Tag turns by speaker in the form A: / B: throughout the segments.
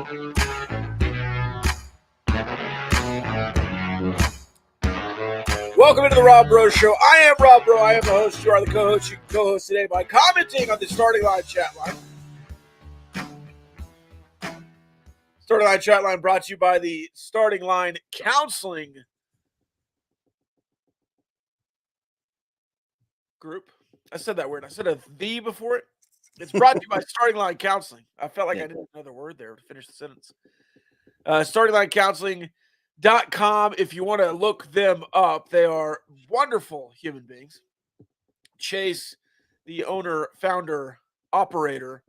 A: Welcome to the Rob Bro Show. I am Rob Bro. I am the host. You are the co-host. You can co-host today by commenting on the starting line chat line. Starting line chat line brought to you by the Starting Line Counseling Group. I said that word. I said a "the" before it. It's brought to you by Starting Line Counseling. I felt like I didn't another word there to finish the sentence. StartingLineCounseling.com. If you want to look them up, they are wonderful human beings. Chase, the owner, founder, operator,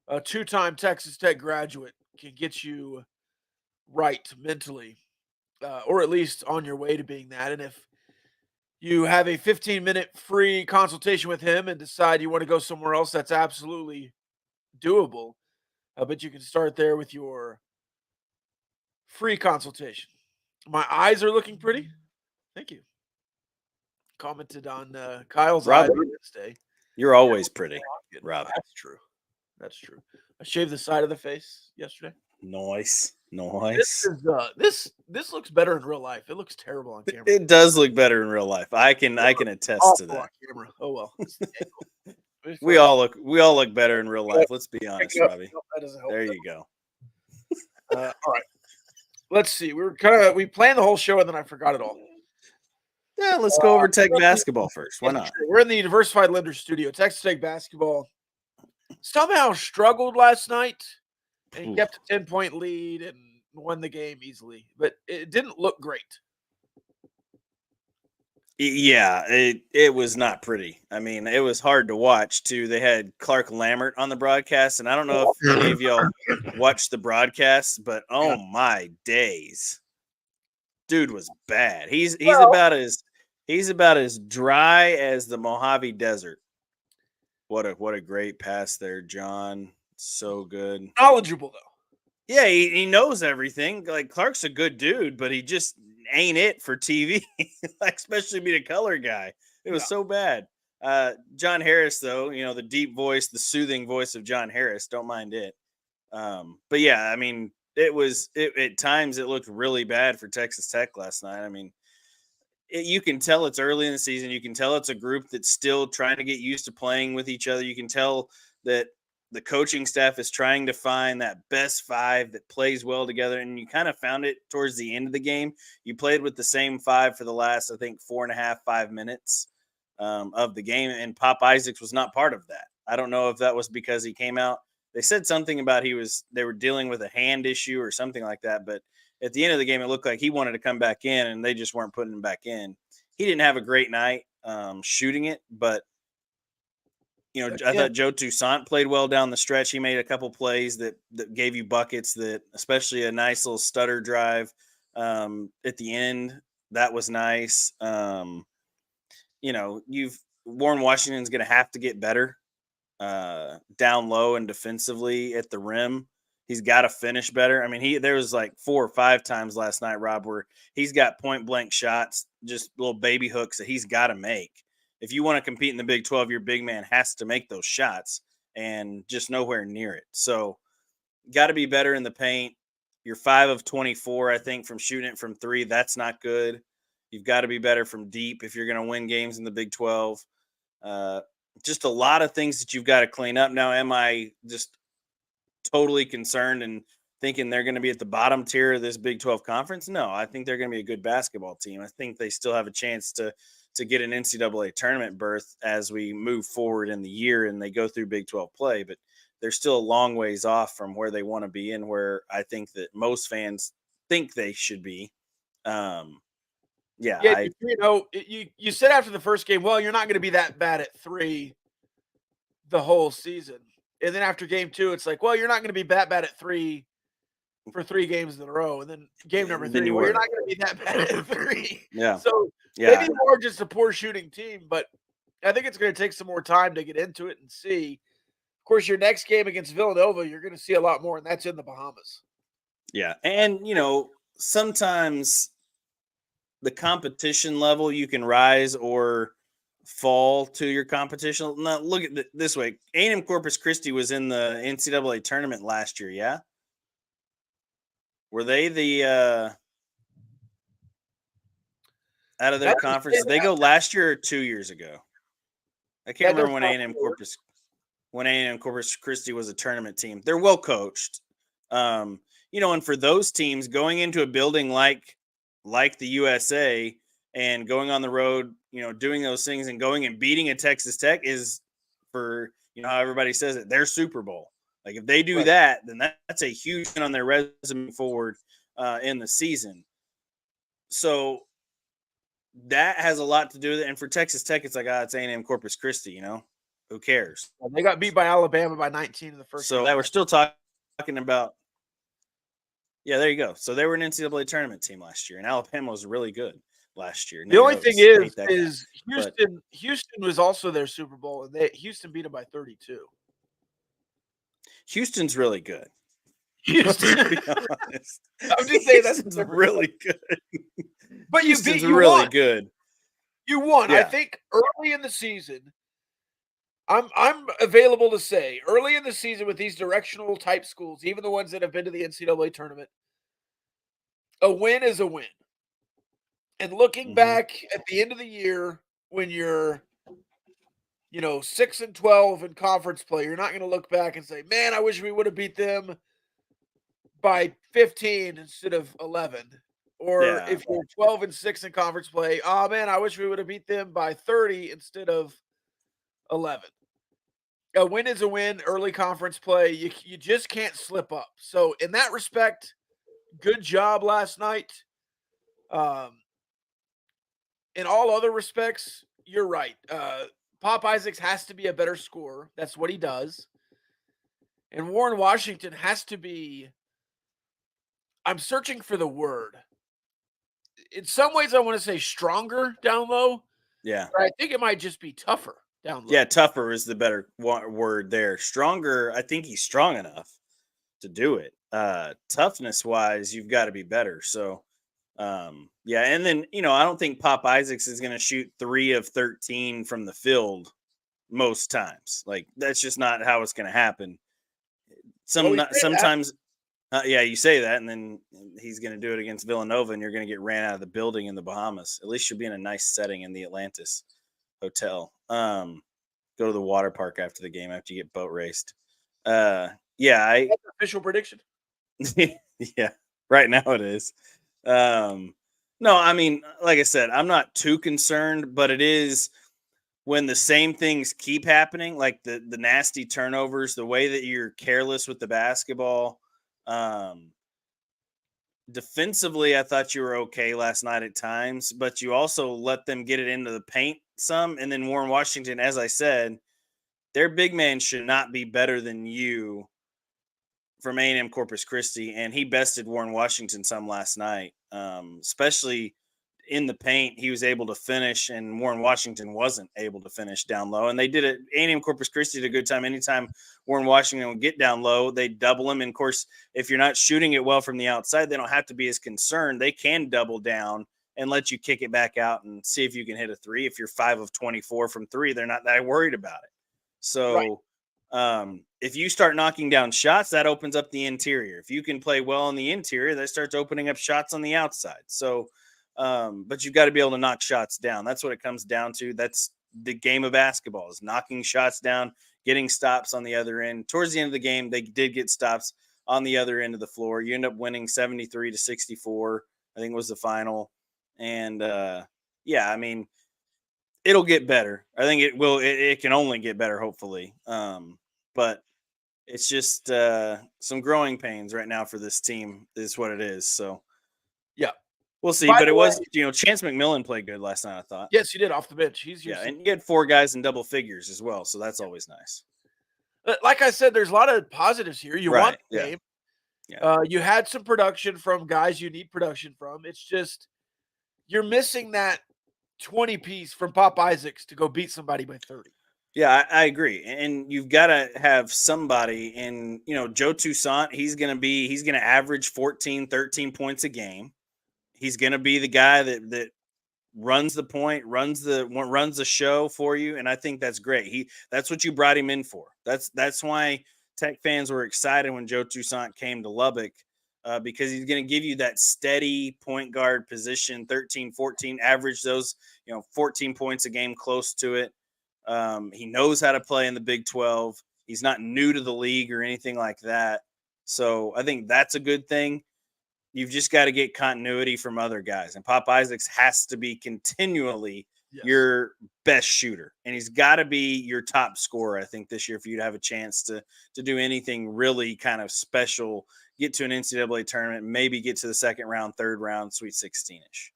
A: a two-time Texas Tech graduate, can get you right mentally, or at least on your way to being that. And if you have a 15-minute free consultation with him and decide you want to go somewhere else, that's absolutely doable. But you can start there with your free consultation. My eyes are looking pretty. Thank you. Commented on Kyle's eyes Wednesday.
B: You're always pretty, Rob.
A: That's true. That's true. I shaved the side of the face yesterday.
B: Nice.
A: This looks better in real life. It looks terrible on camera.
B: It does look better in real life. I can attest to that.
A: On camera. Oh well.
B: we all look better in real life. Let's be honest, Robbie. There you go.
A: All right. Let's see. We planned the whole show and then I forgot it all.
B: Yeah, let's go over Tech basketball first. Why not?
A: We're in the Diversified Lender studio. Texas Tech basketball somehow struggled last night and kept a 10-point lead and won the game easily, but it didn't look great.
B: Yeah, it was not pretty. I mean, it was hard to watch too. They had Clark Lambert on the broadcast, and I don't know if any of y'all watched the broadcast, but oh my days, dude was bad. He's about as dry as the Mojave Desert. What a great pass there, John. So good.
A: Knowledgeable though.
B: Yeah, he knows everything. Like Clark's a good dude, but he just ain't it for TV, like especially being a color guy. It was so bad. John Harris, though, the deep voice, the soothing voice of John Harris, don't mind it. But yeah, I mean, at times it looked really bad for Texas Tech last night. I mean, you can tell it's early in the season. You can tell it's a group that's still trying to get used to playing with each other. You can tell that the coaching staff is trying to find that best five that plays well together. And you kind of found it towards the end of the game. You played with the same five for the last, I think, 5 minutes of the game. And Pop Isaacs was not part of that. I don't know if that was because he came out. They said something about they were dealing with a hand issue or something like that. But at the end of the game, it looked like he wanted to come back in and they just weren't putting him back in. He didn't have a great night shooting it, but I thought Joe Toussaint played well down the stretch. He made a couple plays that gave you buckets, that especially a nice little stutter drive at the end. That was nice. Warren Washington's going to have to get better down low and defensively at the rim. He's got to finish better. I mean, there was like 4 or 5 times last night, Rob, where he's got point blank shots, just little baby hooks that he's got to make. If you want to compete in the Big 12, your big man has to make those shots and just nowhere near it. So got to be better in the paint. You're 5 of 24, I think, from shooting it from 3. That's not good. You've got to be better from deep if you're going to win games in the Big 12. Just a lot of things that you've got to clean up. Now, am I just totally concerned and thinking they're going to be at the bottom tier of this Big 12 conference? No, I think they're going to be a good basketball team. I think they still have a chance to get an NCAA tournament berth as we move forward in the year and they go through Big 12 play, but they're still a long ways off from where they want to be and where I think that most fans think they should be. You
A: said after the first game, well, you're not going to be that bad at 3 the whole season. And then after game 2, it's like, well, you're not going to be that bad at 3 for 3 games in a row. And then game number 3, you're not going to be that bad at 3.
B: Yeah.
A: So maybe more just a poor shooting team, but I think it's going to take some more time to get into it and see. Of course, your next game against Villanova, you're going to see a lot more, and that's in the Bahamas.
B: Yeah. And, sometimes the competition level, you can rise or fall to your competition. Now, look at this way. A&M Corpus Christi was in the NCAA tournament last year, yeah? Were they the out of their
A: That
B: conference? Did they go last year or 2 years ago? I can't
A: does
B: remember when
A: sound
B: A&M
A: familiar.
B: Corpus Christi was a tournament team. They're well coached. And for those teams going into a building like the USA and going on the road, doing those things and going and beating a Texas Tech is for, how everybody says it, their Super Bowl. Like if they do
A: Right.
B: that, then that's a huge thing on their resume forward in the season. So that has a lot to do with it. And for Texas Tech, it's like, it's A&M Corpus Christi, who cares?
A: Well, they got beat by Alabama by 19 in the first.
B: So that we're still talking about. Yeah, there you go. So they were an NCAA tournament team last year, and Alabama was really good last year.
A: The only thing is
B: Houston.
A: Houston was also their Super Bowl, and Houston beat them by 32.
B: Houston's really good.
A: Houston,
B: to be honest,
A: I'm just saying that's
B: really good.
A: But
B: Houston's
A: you
B: really
A: won.
B: good.
A: You won.
B: Yeah.
A: I think early in the season, I'm available to say early in the season with these directional type schools, even the ones that have been to the NCAA tournament, a win is a win. And looking back at the end of the year when you're 6-12 in conference play, you're not going to look back and say, man, I wish we would have beat them by 15 instead of 11. Or if you're 12-6 in conference play, oh man, I wish we would have beat them by 30 instead of 11. A win is a win, early conference play. You just can't slip up. So in that respect, good job last night. In all other respects, you're right. Pop Isaacs has to be a better scorer. That's what he does. And Warren Washington has to be, I'm searching for the word. In some ways, I want to say stronger down low.
B: Yeah.
A: But I think it might just be tougher down low.
B: Yeah, tougher is the better word there. Stronger, I think he's strong enough to do it. Toughness-wise, you've got to be better. So, and then, I don't think Pop Isaacs is going to shoot 3 of 13 from the field most times. Like, that's just not how it's going to happen. Sometimes, you say that, and then he's going to do it against Villanova, and you're going to get ran out of the building in the Bahamas. At least you'll be in a nice setting in the Atlantis Hotel. Go to the water park after the game after you get boat raced. That's
A: official prediction.
B: Yeah, right now it is. No, I mean, like I said, I'm not too concerned, but it is when the same things keep happening, like the nasty turnovers, the way that you're careless with the basketball. Defensively, I thought you were okay last night at times, but you also let them get it into the paint some. And then Warren Washington, as I said, their big man should not be better than you from A&M Corpus Christi, and he bested Warren Washington some last night, especially in the paint. He was able to finish, and Warren Washington wasn't able to finish down low. And they did it. A&M Corpus Christi did a good time. Anytime Warren Washington would get down low, they double him. And of course, if you're not shooting it well from the outside, they don't have to be as concerned. They can double down and let you kick it back out and see if you can hit a 3. If you're 5 of 24 from 3, they're not that worried about it. So if you start knocking down shots, that opens up the interior. If you can play well on the interior, that starts opening up shots on the outside. So, but you've got to be able to knock shots down. That's what it comes down to. That's the game of basketball, is knocking shots down, getting stops on the other end. Towards the end of the game, they did get stops on the other end of the floor. You end up winning 73-64, I think was the final. And I mean, it'll get better. I think it will. It can only get better, hopefully. But it's just some growing pains right now for this team is what it is. So,
A: yeah,
B: we'll see. But it was, Chance McMillan played good last night, I thought.
A: Yes, he did off the bench.
B: And he had 4 guys in double figures as well. So that's always nice.
A: Like I said, there's a lot of positives here. You won the game.
B: Yeah.
A: You had some production from guys you need production from. It's just you're missing that 20 piece from Pop Isaacs to go beat somebody by 30.
B: Yeah, I agree. And you've got to have somebody in, Joe Toussaint, he's going to average 14, 13 points a game. He's going to be the guy that runs the point, runs the show for you. And I think that's great. That's what you brought him in for. That's why Tech fans were excited when Joe Toussaint came to Lubbock because he's going to give you that steady point guard position, 13, 14, average those, 14 points a game, close to it. He knows how to play in the Big 12. He's not new to the league or anything like that. So I think that's a good thing. You've just got to get continuity from other guys. And Pop Isaacs has to be continually your best shooter. And he's got to be your top scorer, I think, this year for you to have a chance to do anything really kind of special, get to an NCAA tournament, maybe get to the second round, third round, Sweet 16-ish,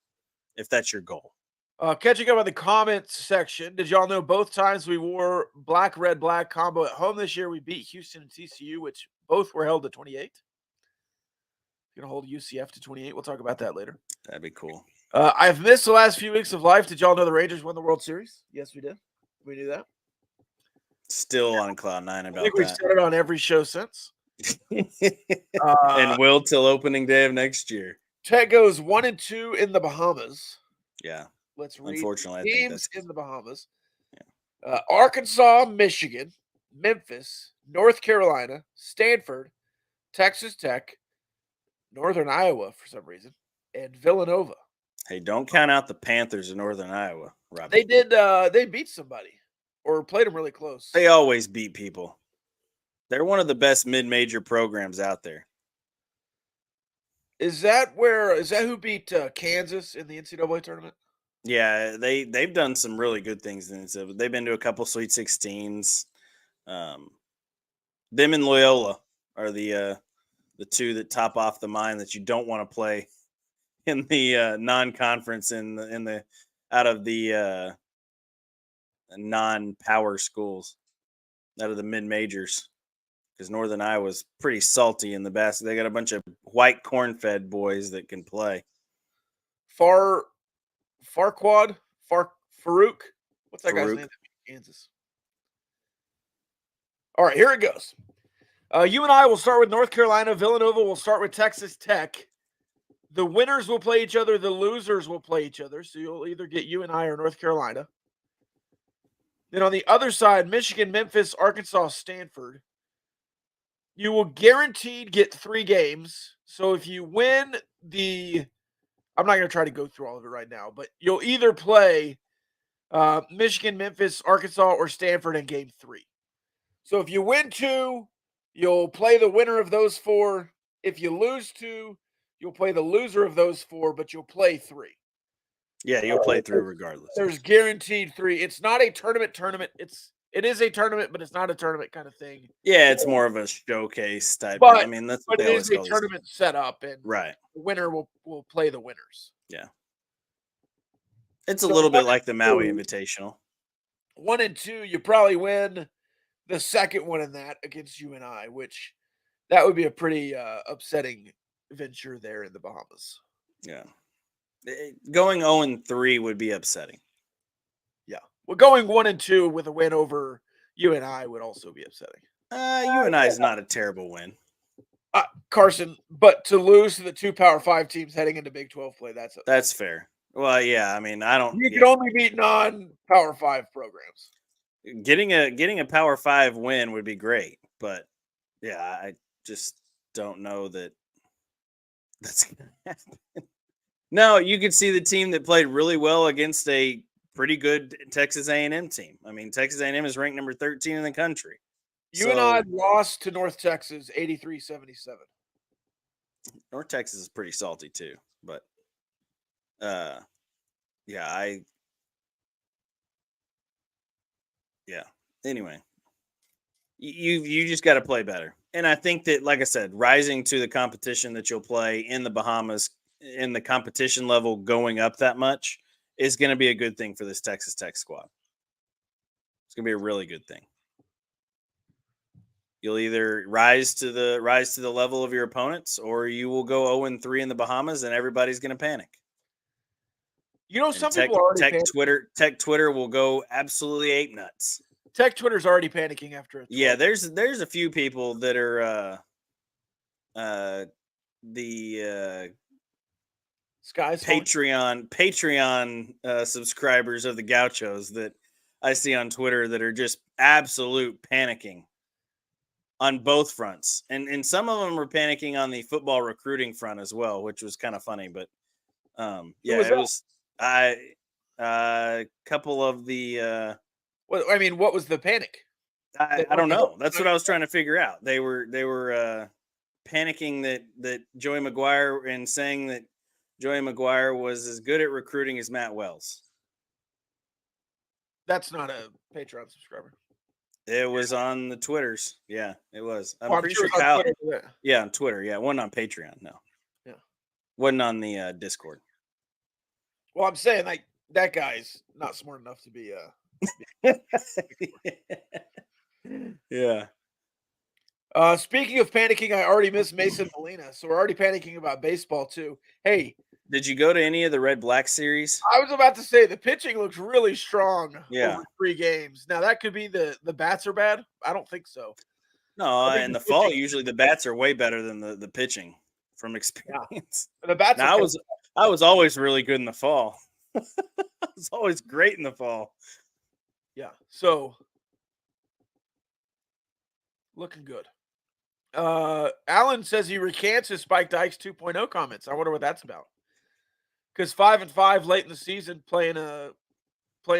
B: if that's your goal.
A: Catching up on the comments section, did y'all know both times we wore black, red, black combo at home this year, we beat Houston and TCU, which both were held to 28. Going to hold UCF to 28. We'll talk about that later.
B: That'd be cool.
A: I've missed the last few weeks of life. Did y'all know the Rangers won the World Series? Yes, we did. We knew that.
B: Still on cloud nine about that.
A: I think we've said it on every show since.
B: And will till opening day of next year.
A: Ted goes 1-2 in the Bahamas.
B: Yeah.
A: Let's read
B: unfortunately
A: teams in the Bahamas. Yeah. Arkansas, Michigan, Memphis, North Carolina, Stanford, Texas Tech, Northern Iowa for some reason, and Villanova.
B: Hey, don't count out the Panthers in Northern Iowa, Rob.
A: They did. They beat somebody or played them really close.
B: They always beat people. They're one of the best mid-major programs out there.
A: Is that who beat Kansas in the NCAA tournament?
B: Yeah, they've done some really good things. They've been to a couple Sweet 16s. Them and Loyola are the two that top off the mind that you don't want to play in the non-conference in the out of the non-power schools, out of the mid-majors, because Northern Iowa's pretty salty in the basket. They got a bunch of white corn-fed boys that can play.
A: Farouk. What's that guy's name? Kansas. All right, here it goes. You and I will start with North Carolina. Villanova will start with Texas Tech. The winners will play each other. The losers will play each other. So you'll either get you and I or North Carolina. Then on the other side, Michigan, Memphis, Arkansas, Stanford. You will guaranteed get 3 games. So if you win I'm not going to try to go through all of it right now, but you'll either play Michigan, Memphis, Arkansas, or Stanford in game 3. So if you win 2, you'll play the winner of those 4. If you lose 2, you'll play the loser of those 4, but you'll play 3.
B: Yeah, you'll play through regardless.
A: There's guaranteed 3. It's not a tournament. It is a tournament, but it's not a tournament kind of thing.
B: Yeah, it's more of a showcase type.
A: But
B: I mean, that's what
A: it is a tournament setup, and
B: right.
A: The winner will play the winners.
B: Yeah, it's a little bit like the Maui Invitational.
A: 1 and 2, you probably win the second one in that against you and I, which that would be a pretty upsetting venture there in the Bahamas.
B: Yeah. Going 0-3 would be upsetting.
A: Yeah. Well, going 1 and 2 with a win over you and I would also be upsetting.
B: You and I is not a terrible win.
A: Carson, but to lose to the 2 Power 5 teams heading into Big 12 play, that's
B: fair. Well, yeah, I mean, I don't.
A: You can only beat non-Power 5 programs.
B: Getting a Power 5 win would be great, but yeah, I just don't know that that's going to happen. No, you could see the team that played really well against a pretty good Texas A&M team. I mean, Texas A&M is ranked number 13 in the country.
A: You and I lost to North Texas 83-77.
B: North Texas is pretty salty too, but anyway, you just got to play better. And I think that, like I said, rising to the competition that you'll play in the Bahamas, in the competition level going up that much, is going to be a good thing for this Texas Tech squad. It's going to be a really good thing. You'll either rise to the level of your opponents, or you will go 0-3 in the Bahamas, and everybody's going to panic.
A: You know, some people are already
B: Tech Twitter will go absolutely ape nuts.
A: Tech Twitter's already panicking after it.
B: Yeah, there's a few people that are the
A: Sky's
B: Patreon subscribers of the Gauchos that I see on Twitter that are just absolute panicking on both fronts, and some of them were panicking on the football recruiting front as well, which was kind of funny. But
A: Who
B: yeah,
A: was
B: it
A: that?
B: was I a couple of the
A: What was the panic? They
B: I
A: wanted
B: don't
A: to help
B: know. That's what I was trying to figure out. They were panicking that Joey McGuire and saying that Joey McGuire was as good at recruiting as Matt Wells.
A: That's not a Patreon subscriber.
B: It was on the Twitters. Yeah, it was. I'm
A: Well, I'm
B: pretty
A: sure
B: sure
A: it's on
B: Kyle.
A: Twitter. Yeah.
B: Yeah, on Twitter. Yeah, it wasn't on Patreon. No,
A: Yeah.
B: wasn't on the Discord.
A: Well, I'm saying like that guy's not smart enough to be
B: Yeah.
A: Speaking of panicking, I already missed Mason Molina, so we're already panicking about baseball too. Hey,
B: Did you go to any of the Red Black series?
A: I was about to say the pitching looks really strong
B: Yeah.
A: over 3 games. Now that could be the bats are bad. I don't think so.
B: No,
A: I think
B: in
A: the
B: the fall,
A: pitching,
B: usually the bats are way better than the pitching from
A: yeah,
B: experience.
A: the bats
B: Now,
A: will catch.
B: I was always really good in the fall. I was always great in the fall.
A: Yeah, so looking good. Alan says he recants his Spike Dykes 2.0 comments. I wonder what that's about. Because 5-5 late in the season, playing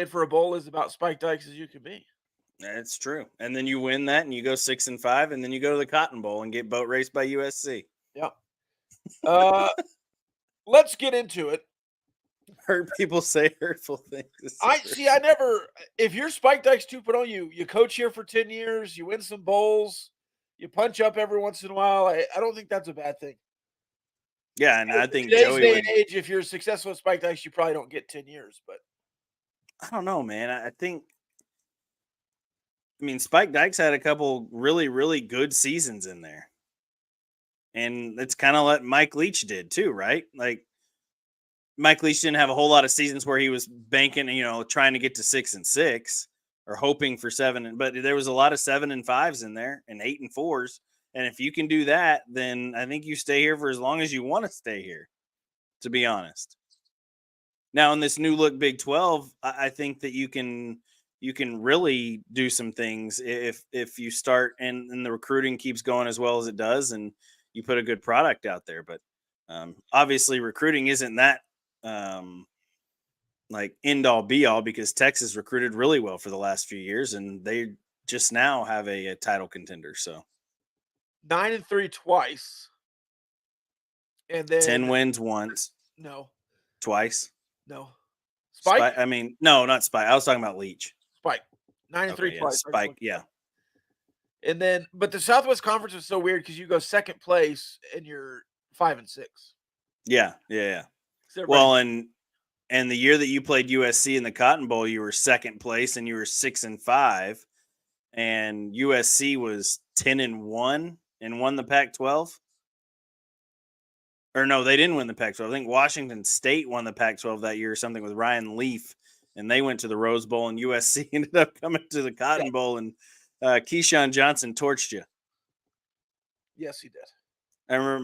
A: for a bowl is about Spike Dykes as you can be.
B: That's true. And then you win that, and you go 6-5, and then you go to the Cotton Bowl and get boat raced by USC.
A: Yeah. Let's get into it.
B: Heard people say hurtful things.
A: I never. If you're Spike Dykes 2.0, you coach here for 10 years, you win some bowls, you punch up every once in a while. I don't think that's a bad thing.
B: Yeah, and I
A: In
B: think
A: today's
B: Joey
A: day
B: would.
A: and age, if you're successful at Spike Dykes, you probably don't get 10 years. But
B: I don't know, man. I think. I mean, Spike Dykes had a couple really, really good seasons in there, and it's kind of what Mike Leach did too, right? Like Mike Leach didn't have a whole lot of seasons where he was banking, trying to get to 6-6 or hoping for 7, but there was a lot of 7-5s in there and 8-4s. And if you can do that, then I think you stay here for as long as you want to stay here, to be honest. Now in this new look Big 12, I think that you can really do some things if you start and the recruiting keeps going as well as it does and you put a good product out there. But obviously recruiting isn't that like end all be all, because Texas recruited really well for the last few years and they just now have a title contender. So
A: 9-3 twice, and
B: 10
A: then
B: wins once,
A: no,
B: twice.
A: no, Spike,
B: Spike. I mean, no, not Spike. I was talking about Leach.
A: Spike, 9-3
B: Okay, yeah,
A: twice.
B: Spike. Yeah,
A: And then, but the Southwest Conference is so weird because you go second place and you're 5-6.
B: yeah. Well, and the year that you played USC in the Cotton Bowl, you were second place and you were 6-5, and USC was 10-1 and won the Pac-12. Or no, they didn't win the Pac-12. I think Washington State won the Pac-12 that year or something with Ryan Leaf, and they went to the Rose Bowl, and USC ended up coming to the Cotton Bowl, and Keyshawn Johnson torched you.
A: Yes, he did.
B: I remember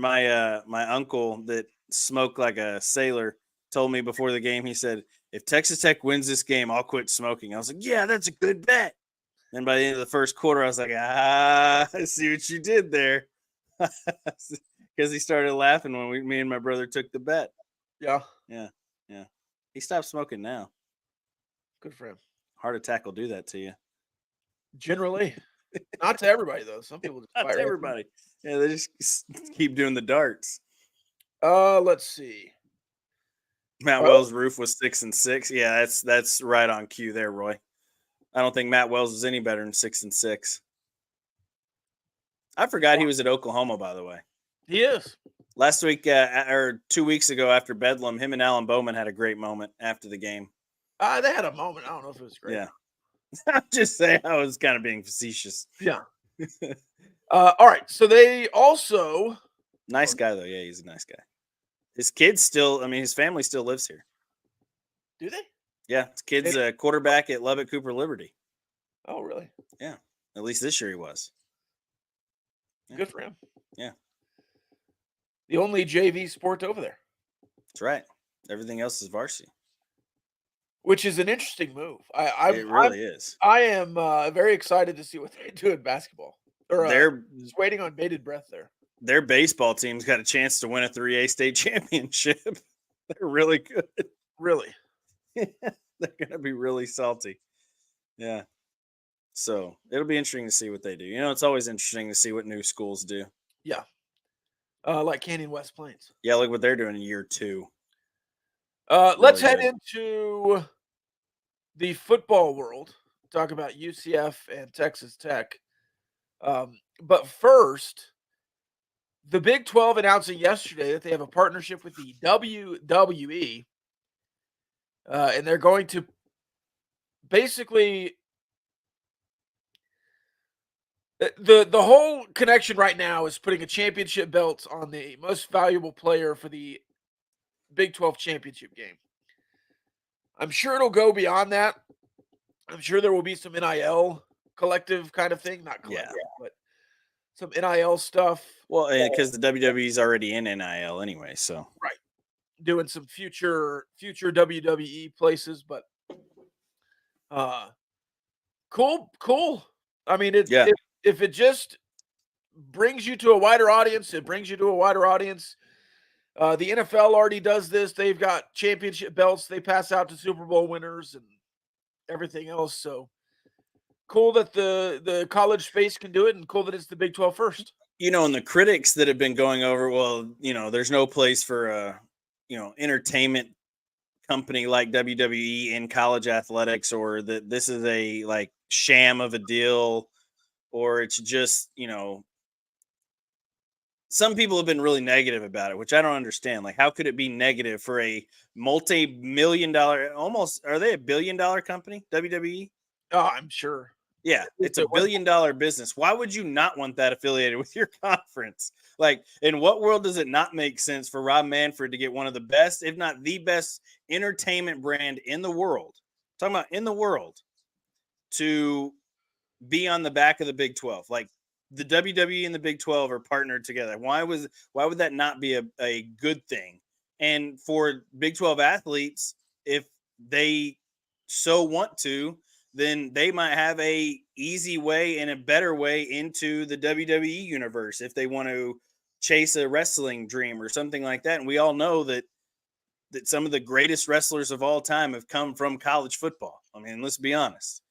B: my uncle that smoked like a sailor told me before the game, he said, if Texas Tech wins this game, I'll quit smoking. I was like, yeah, that's a good bet. And by the end of the first quarter, I was like, I see what you did there. Because he started laughing when me and my brother took the bet.
A: Yeah.
B: He stopped smoking now.
A: Good for him.
B: Heart attack will do that to you.
A: Generally. Not to everybody, though. Some people just
B: Not to everybody. Yeah, they just keep doing the darts.
A: Let's see.
B: Matt Wells' roof was 6-6. Yeah, that's right on cue there, Roy. I don't think Matt Wells was any better than 6-6. I forgot he was at Oklahoma, by the way.
A: He is.
B: Last week or 2 weeks ago after Bedlam, him and Alan Bowman had a great moment after the game.
A: They had a moment. I don't know if it was great.
B: Yeah. I'm just saying, I was kind of being facetious.
A: Yeah. All right. So they also.
B: Nice guy, though. Yeah, he's a nice guy. His kids still, his family still lives here.
A: Do they?
B: Yeah. His kid's a quarterback at Lubbock Cooper Liberty.
A: Oh, really?
B: Yeah. At least this year he was.
A: Yeah. Good for him.
B: Yeah.
A: The only JV sport over there.
B: That's right. Everything else is varsity.
A: Which is an interesting move.
B: It really is.
A: I am very excited to see what they do in basketball. Or
B: Their
A: just waiting on bated breath there.
B: their baseball team's got a chance to win a 3A state championship. They're really good.
A: Really.
B: They're gonna be really salty. Yeah. So it'll be interesting to see what they do. It's always interesting to see what new schools do.
A: Yeah. Like Canyon West Plains.
B: Yeah, look what they're doing in year 2.
A: Let's
B: Really
A: head
B: good.
A: into the football world. Talk about UCF and Texas Tech. But first, the Big 12 announcing yesterday that they have a partnership with the WWE, and they're going to basically the whole connection right now is putting a championship belt on the most valuable player for the Big 12 championship game. I'm sure it'll go beyond that. I'm sure there will be some NIL collective kind of thing, not collective, but some NIL stuff.
B: Well, because the WWE is already in NIL anyway, so
A: Right. Doing some future WWE places, but cool. I mean, if it just brings you to a wider audience, it brings you to a wider audience. The NFL already does this. They've got championship belts they pass out to Super Bowl winners and everything else. So cool that the college space can do it, and cool that it's the Big 12 first.
B: And the critics that have been going over, well, there's no place for a entertainment company like WWE in college athletics, or that this is a like sham of a deal, or it's just some people have been really negative about it, which I don't understand. Like, how could it be negative for a multi-million-dollar, almost, are they $1 billion company, WWE?
A: Oh, I'm sure.
B: Yeah, it's a $1 billion business. Why would you not want that affiliated with your conference? Like, in what world does it not make sense for Rob Manfred to get one of the best, if not the best, entertainment brand in the world, talking about in the world, to be on the back of the Big 12? Like, the WWE and the Big 12 are partnered together. Why would that not be a good thing? And for Big 12 athletes, if they so want to, then they might have a easy way and a better way into the WWE universe if they want to chase a wrestling dream or something like that. And we all know that some of the greatest wrestlers of all time have come from college football. I mean, let's be honest.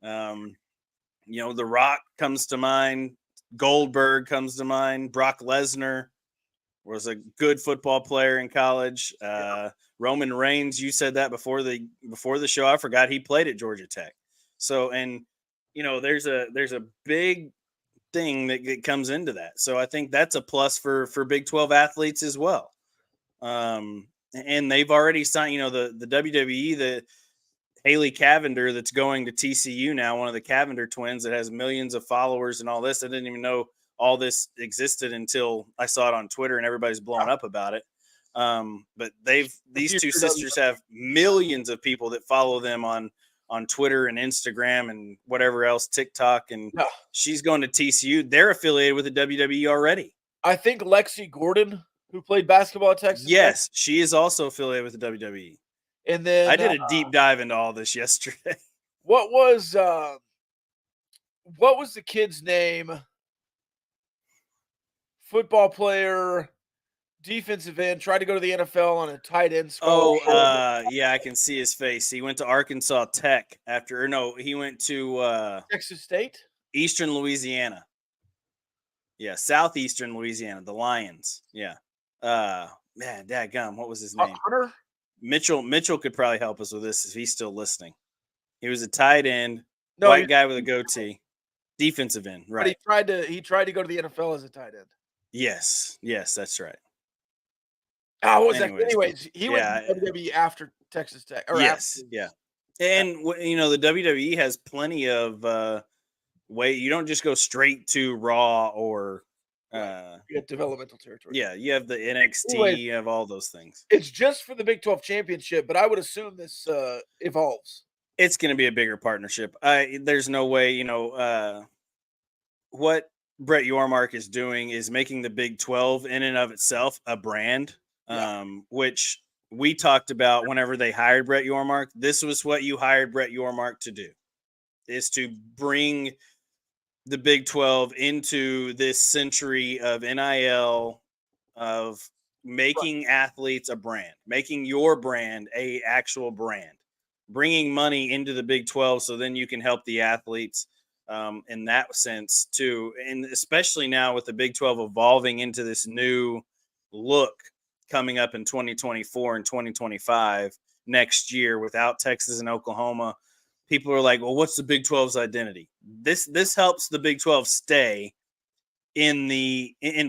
B: The Rock comes to mind. Goldberg comes to mind. Brock Lesnar was a good football player in college. Roman Reigns, you said that before the show. I forgot he played at Georgia Tech. So, and there's a big thing that comes into that. So I think that's a plus for Big 12 athletes as well. And they've already signed, the WWE, the Haley Cavender that's going to TCU now, one of the Cavender twins that has millions of followers and all this. I didn't even know all this existed until I saw it on Twitter, and everybody's blowing up about it. But these two sisters have millions of people that follow them on Twitter and Instagram and whatever else, TikTok, and she's going to TCU. They're affiliated with the WWE already.
A: I think Lexi Gordon, who played basketball at Texas
B: Yes, she is also affiliated with the WWE.
A: And then
B: I did a deep dive into all this yesterday.
A: What was the kid's name? Football player, defensive end, tried to go to the NFL on a tight end
B: scholarship. Yeah, I can see his face. He went to Arkansas Tech he went to
A: Texas State?
B: Eastern Louisiana. Yeah, Southeastern Louisiana, the Lions. Yeah. Man, dadgum, what was his name?
A: Hunter?
B: Mitchell could probably help us with this if he's still listening. He was a tight end, white guy with a goatee, defensive end, right?
A: But he tried to go to the NFL as a tight end.
B: Yes, that's right.
A: Oh, what was that? Anyways, he went to WWE after Texas Tech.
B: Yes, yeah. And the WWE has plenty of way. You don't just go straight to Raw or
A: you have developmental territory.
B: Yeah, you have the NXT, you have all those things.
A: It's just for the Big 12 championship, but I would assume this evolves.
B: It's going to be a bigger partnership. There's no way, what Brett Yormark is doing is making the Big 12 in and of itself a brand, which we talked about whenever they hired Brett Yormark. This was what you hired Brett Yormark to do, is to bring the Big 12 into this century of NIL, of making athletes a brand, making your brand a actual brand, bringing money into the Big 12 so then you can help the athletes in that sense too. And especially now with the Big 12 evolving into this new look coming up in 2024 and 2025 next year without Texas and Oklahoma. People are like, well, what's the Big 12's identity? This helps the Big 12 stay and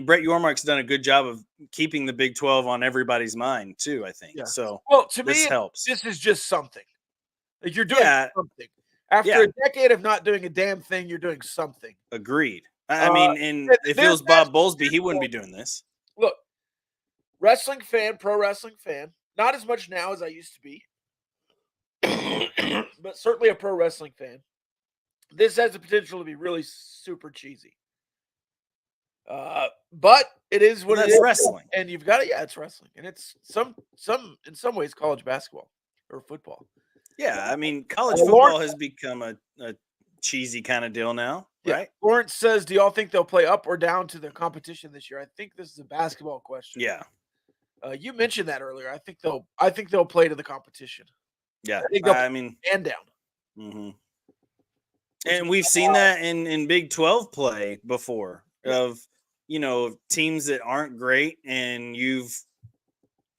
B: Brett Yormark's done a good job of keeping the Big 12 on everybody's mind too, I think.
A: Yeah.
B: So
A: Well, to
B: this
A: me,
B: helps.
A: this is just something. Like you're doing
B: Yeah,
A: something. After
B: yeah,
A: a decade of not doing a damn thing, you're doing something.
B: agreed. I
A: Uh,
B: mean, and if it
A: this
B: was Bob
A: national
B: Bowlesby, he wouldn't be
A: basketball,
B: doing this.
A: look, wrestling fan, pro wrestling fan. Not as much now as I used to be, but certainly a pro wrestling fan. This has the potential to be really super cheesy. But it is
B: Well,
A: what it
B: that's
A: is,
B: wrestling.
A: and you've got to, yeah, it's wrestling, and it's some in some ways college basketball or football.
B: Yeah, I mean, college
A: Lawrence,
B: football has become a cheesy kind of deal now,
A: yeah,
B: right?
A: Lawrence says, "Do y'all think they'll play up or down to their competition this year?" I think this is a basketball question.
B: Yeah,
A: You mentioned that earlier. I think they'll play to the competition.
B: yeah.
A: I think they'll
B: I
A: play
B: mean,
A: and down.
B: mhm.
A: Which
B: And we've seen that in Big 12 play before
A: Yeah.
B: of, teams that aren't great and you've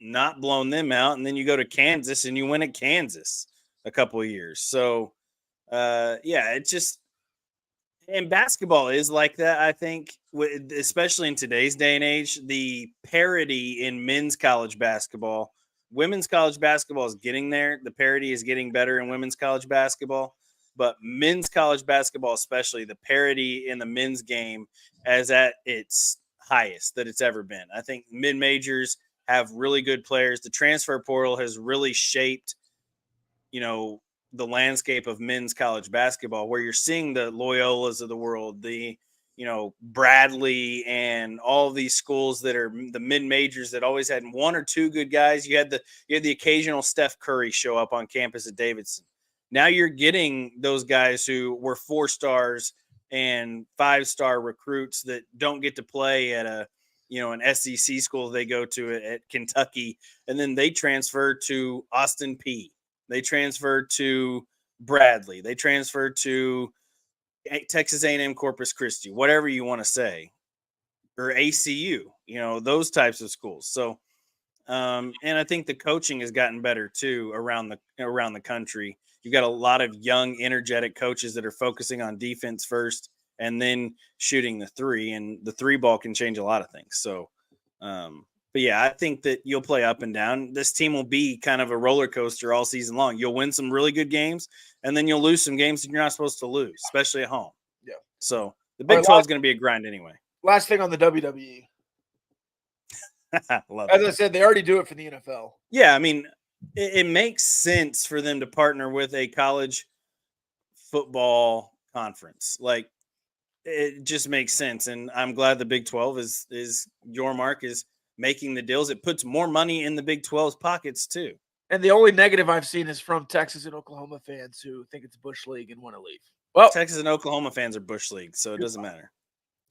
B: not blown them out. And then you go to Kansas and you win at Kansas a couple of years. So, yeah, it's just, and basketball is like that, I think, especially in today's day and age. The parity in men's college basketball, women's college basketball is getting there. The parity is getting better in women's college basketball, but men's college basketball, especially the parity in the men's game, as at its highest that it's ever been. I think mid majors have really good players. The transfer portal has really shaped, you know, the landscape of men's college basketball, where you're seeing the Loyolas of the world, the Bradley, and all of these schools that are the mid majors that always had one or two good guys. You had the occasional Steph Curry show up on campus at Davidson. Now you're getting those guys who were 4 stars and 5-star recruits that don't get to play at an SEC school they go to at Kentucky, and then they transfer to Austin Peay. They transferred to Bradley. They transferred to Texas A&M Corpus Christi, whatever you want to say, or ACU, those types of schools. So, and I think the coaching has gotten better too around the country. You've got a lot of young, energetic coaches that are focusing on defense first and then shooting the three, and the three ball can change a lot of things. So, but yeah, I think that you'll play up and down. This team will be kind of a roller coaster all season long. You'll win some really good games, and then you'll lose some games that you're not supposed to lose, especially at home.
A: Yeah.
B: So the Big 12 is going to be a grind anyway.
A: Last thing on the WWE.
B: Love
A: As
B: it.
A: I said, they already do it for the NFL.
B: Yeah, I mean, it makes sense for them to partner with a college football conference. Like, it just makes sense, and I'm glad the Big 12 is Yormark is making the deals. It puts more money in the Big 12's pockets too.
A: And the only negative I've seen is from Texas and Oklahoma fans who think it's Bush League and want to leave. Well,
B: Texas and Oklahoma fans are Bush League, so it doesn't matter.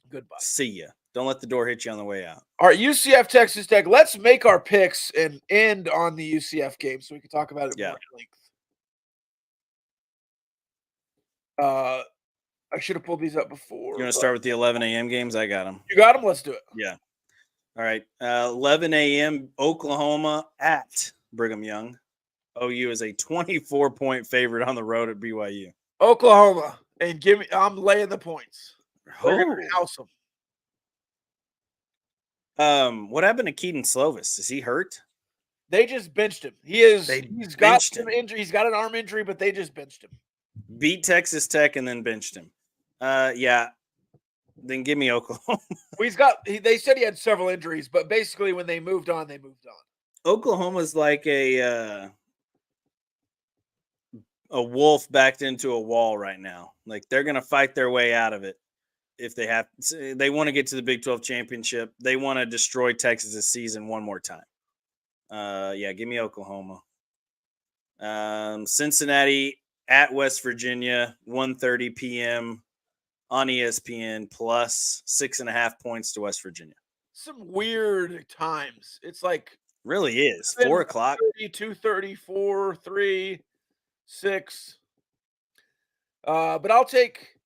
A: Goodbye.
B: See ya. Don't let the door hit you on the way out.
A: All right, UCF Texas Tech. Let's make our picks and end on the UCF game so we can talk about it more at length. I should have pulled these up before.
B: You want to start with the 11 a.m. games? I got them.
A: You got them? Let's do it.
B: Yeah. All right. 11 a.m. Oklahoma at Brigham Young. OU is a 24-point favorite on the road at BYU.
A: Oklahoma, and I'm laying the points. They're going to house them.
B: What happened to Keaton Slovis? Is he hurt?
A: They just benched him. He's got
B: some
A: injury. He's got an arm injury, but they just benched him.
B: Beat Texas Tech and then benched him. Yeah. Then give me Oklahoma.
A: They said he had several injuries, but basically when they moved on, they moved on.
B: Oklahoma's like a wolf backed into a wall right now. Like, they're going to fight their way out of it if they have. They want to get to the Big 12 championship. They want to destroy Texas' season one more time. Yeah, give me Oklahoma. Cincinnati at West Virginia, 1:30 p.m. on ESPN plus 6.5 points to West Virginia.
A: Some weird times. It's like
B: Really is 4 o'clock.
A: 2:30, 4, 3, 6. But I'll take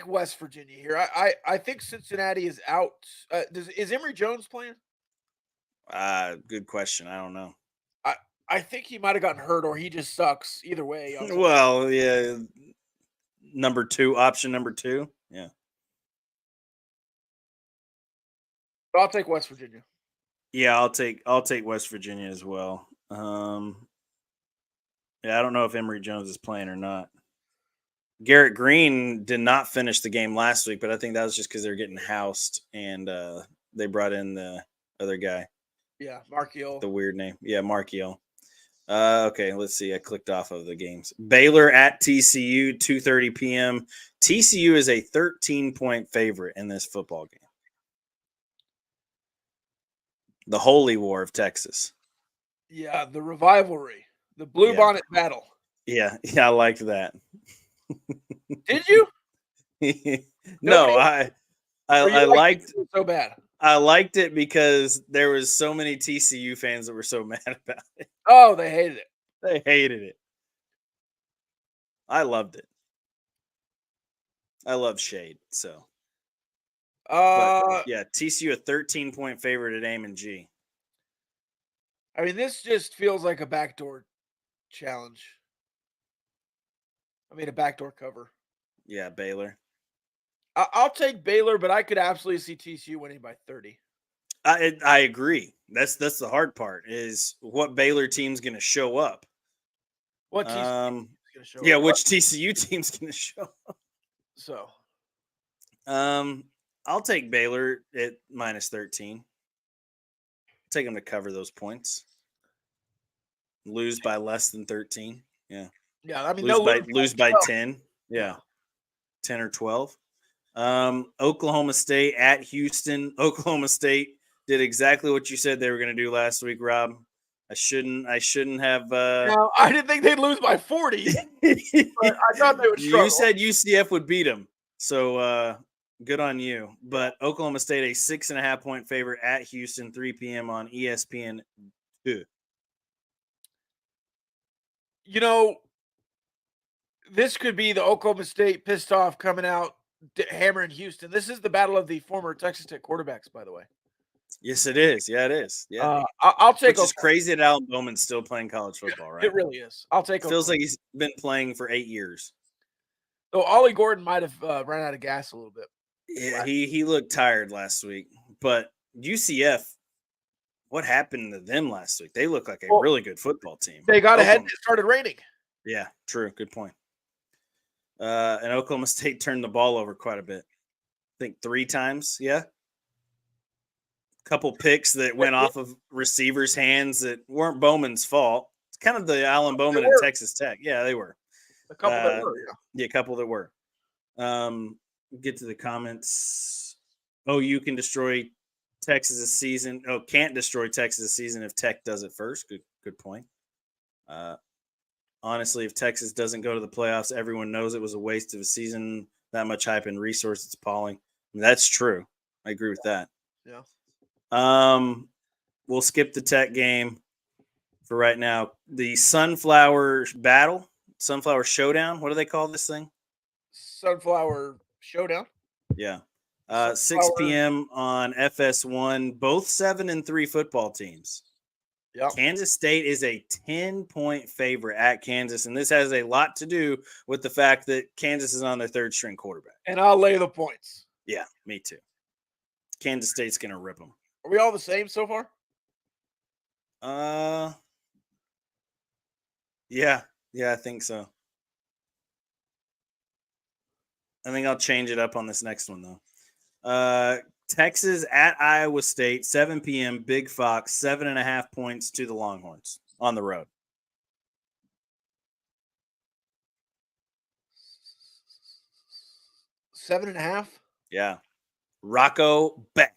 A: West Virginia here. I think Cincinnati is out. Is Emory Jones playing?
B: Good question. I don't know.
A: I think he might have gotten hurt or he just sucks. Either way.
B: Well, yeah. Option number 2. Yeah.
A: But I'll take West Virginia.
B: Yeah, I'll take West Virginia as well. Yeah, I don't know if Emory Jones is playing or not. Garrett Green did not finish the game last week, but I think that was just because they're getting housed and they brought in the other guy.
A: Yeah, Markiel.
B: The weird name. Yeah, Markiel. Okay, let's see. I clicked off of the games. Baylor at TCU, 2:30 p.m. TCU is a 13-point favorite in this football game. The holy war of Texas.
A: Yeah, the revivalry. The Blue Bonnet battle.
B: Yeah, I liked that.
A: Did you?
B: No, I liked
A: it so bad.
B: I liked it because there was so many TCU fans that were so mad about it.
A: Oh, they hated it.
B: They hated it. I loved it. I love shade, so. But, yeah, TCU a 13-point favorite at Aim and G.
A: I mean, this just feels like a backdoor challenge. I mean, a backdoor cover.
B: Yeah, Baylor.
A: I'll take Baylor, but I could absolutely see TCU winning by 30.
B: I agree. That's the hard part is what Baylor team's going to show up.
A: What TCU is going to show up?
B: Yeah, which TCU team's going to show up?
A: So,
B: I'll take Baylor at minus 13. Take them to cover those points. Lose by less than 13. Yeah.
A: Yeah, I mean,
B: lose by 10. Yeah. 10 or 12. Oklahoma State at Houston. Oklahoma State did exactly what you said they were going to do last week, Rob. I shouldn't have.
A: No, I didn't think they'd lose by 40. But I thought they would struggle.
B: You said UCF would beat them, so good on you. But Oklahoma State a 6.5-point favorite at Houston, 3 p.m. on ESPN 2.
A: You know, this could be the Oklahoma State pissed off coming out hammering Houston. This is the battle of the former Texas Tech quarterbacks, by the way.
B: Yes, it is. Yeah, it is. Yeah,
A: I'll take.
B: Which is crazy that Alan Bowman's still playing college football, right?
A: It really is. I'll take.
B: Feels like he's been playing for 8 years.
A: So Ollie Gordon might have run out of gas a little bit.
B: Yeah, he looked tired last week. But UCF, what happened to them last week? They look like a really good football team.
A: They got ahead and it started raining.
B: Yeah, true. Good point. And Oklahoma State turned the ball over quite a bit. I think 3 times. Yeah. Couple picks that went off of receivers' hands that weren't Bowman's fault. It's kind of the Alan Bowman at Texas Tech. Yeah, they were.
A: A couple that were.
B: Yeah, a couple that were. Get to the comments. OU can destroy Texas this season. Oh, can't destroy Texas this season if Tech does it first. Good point. Honestly, if Texas doesn't go to the playoffs, everyone knows it was a waste of a season. That much hype and resource, it's appalling. I mean, that's true. I agree with that.
A: Yeah.
B: We'll skip the Tech game for right now. The Sunflower Showdown. What do they call this thing?
A: Sunflower Showdown.
B: Yeah. 6 p.m. on FS1. Both 7-3 football teams.
A: Yep.
B: Kansas State is a 10-point favorite at Kansas, and this has a lot to do with the fact that Kansas is on their third-string quarterback.
A: And I'll lay the points.
B: Yeah, me too. Kansas State's going to rip them.
A: Are we all the same so far?
B: Yeah, I think so. I think I'll change it up on this next one, though. Texas at Iowa State, 7 p.m., Big Fox, 7.5 points to the Longhorns on the road.
A: Seven and a half?
B: Yeah. Rocco Beck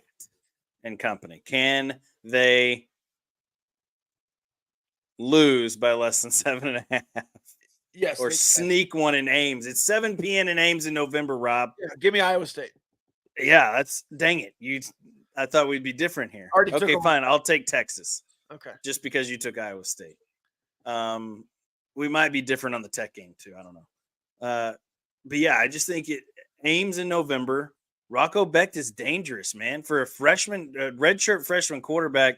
B: and company. Can they lose by less than 7.5?
A: Yes,
B: or
A: they can.
B: sneak one in Ames. It's 7 p.m. in Ames in November, Rob.
A: Yeah, give me Iowa State.
B: Yeah, dang it. I thought we'd be different here.
A: Already took
B: Okay,
A: them.
B: fine. I'll take Texas.
A: Okay.
B: Just because you took Iowa State. We might be different on the Tech game too. I don't know. But yeah, I just think Ames in November. Rocco Becht is dangerous, man. For a redshirt freshman quarterback,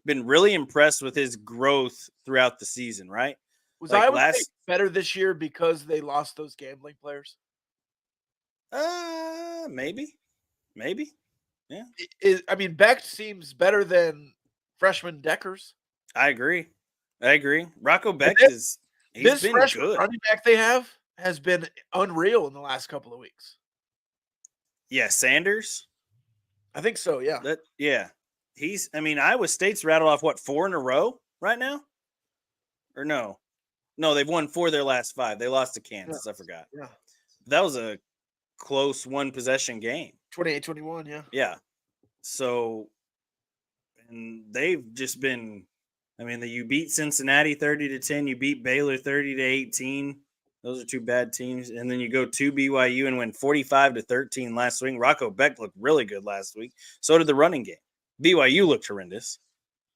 B: been really impressed with his growth throughout the season, right?
A: Was
B: Like
A: Iowa State better this year because they lost those gambling players?
B: Maybe. Yeah.
A: I mean, Becht seems better than freshman Deckers.
B: I agree. Rocco Becht he's
A: This
B: been
A: freshman
B: good.
A: running back they have has been unreal in the last couple of weeks.
B: Yeah, Sanders.
A: I think so. Yeah.
B: Iowa State's rattled off 4 in a row right now, or no, they've won 4 of their last 5. They lost to Kansas.
A: Yeah.
B: I forgot.
A: Yeah.
B: That was a close 1 possession game.
A: 28-21. Yeah.
B: Yeah. So, and they've just been. You beat Cincinnati 30-10. You beat Baylor 30-18. Those are 2 bad teams. And then you go to BYU and win 45-13 last week. Rocco Becht looked really good last week. So did the running game. BYU looked horrendous.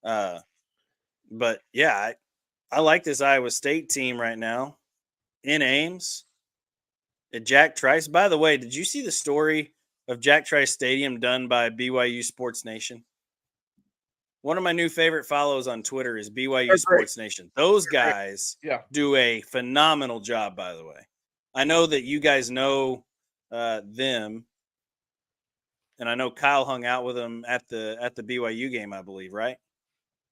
B: But yeah, I like this Iowa State team right now in Ames. At Jack Trice. By the way, did you see the story of Jack Trice Stadium done by BYU Sports Nation? One of my new favorite follows on Twitter is BYU Sports Nation. Those guys do a phenomenal job, by the way. I know that you guys know them, and I know Kyle hung out with them at the BYU game, I believe, right?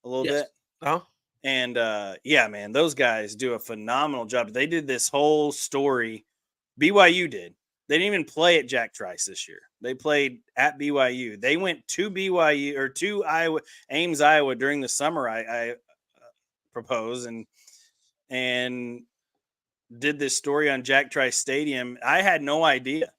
B: A little bit.
A: Uh-huh.
B: And yeah, man, those guys do a phenomenal job. They did this whole story. BYU did. They didn't even play at Jack Trice this year. They played at BYU. They went to BYU or to Ames, Iowa during the summer. I propose and did this story on Jack Trice Stadium. I had no idea.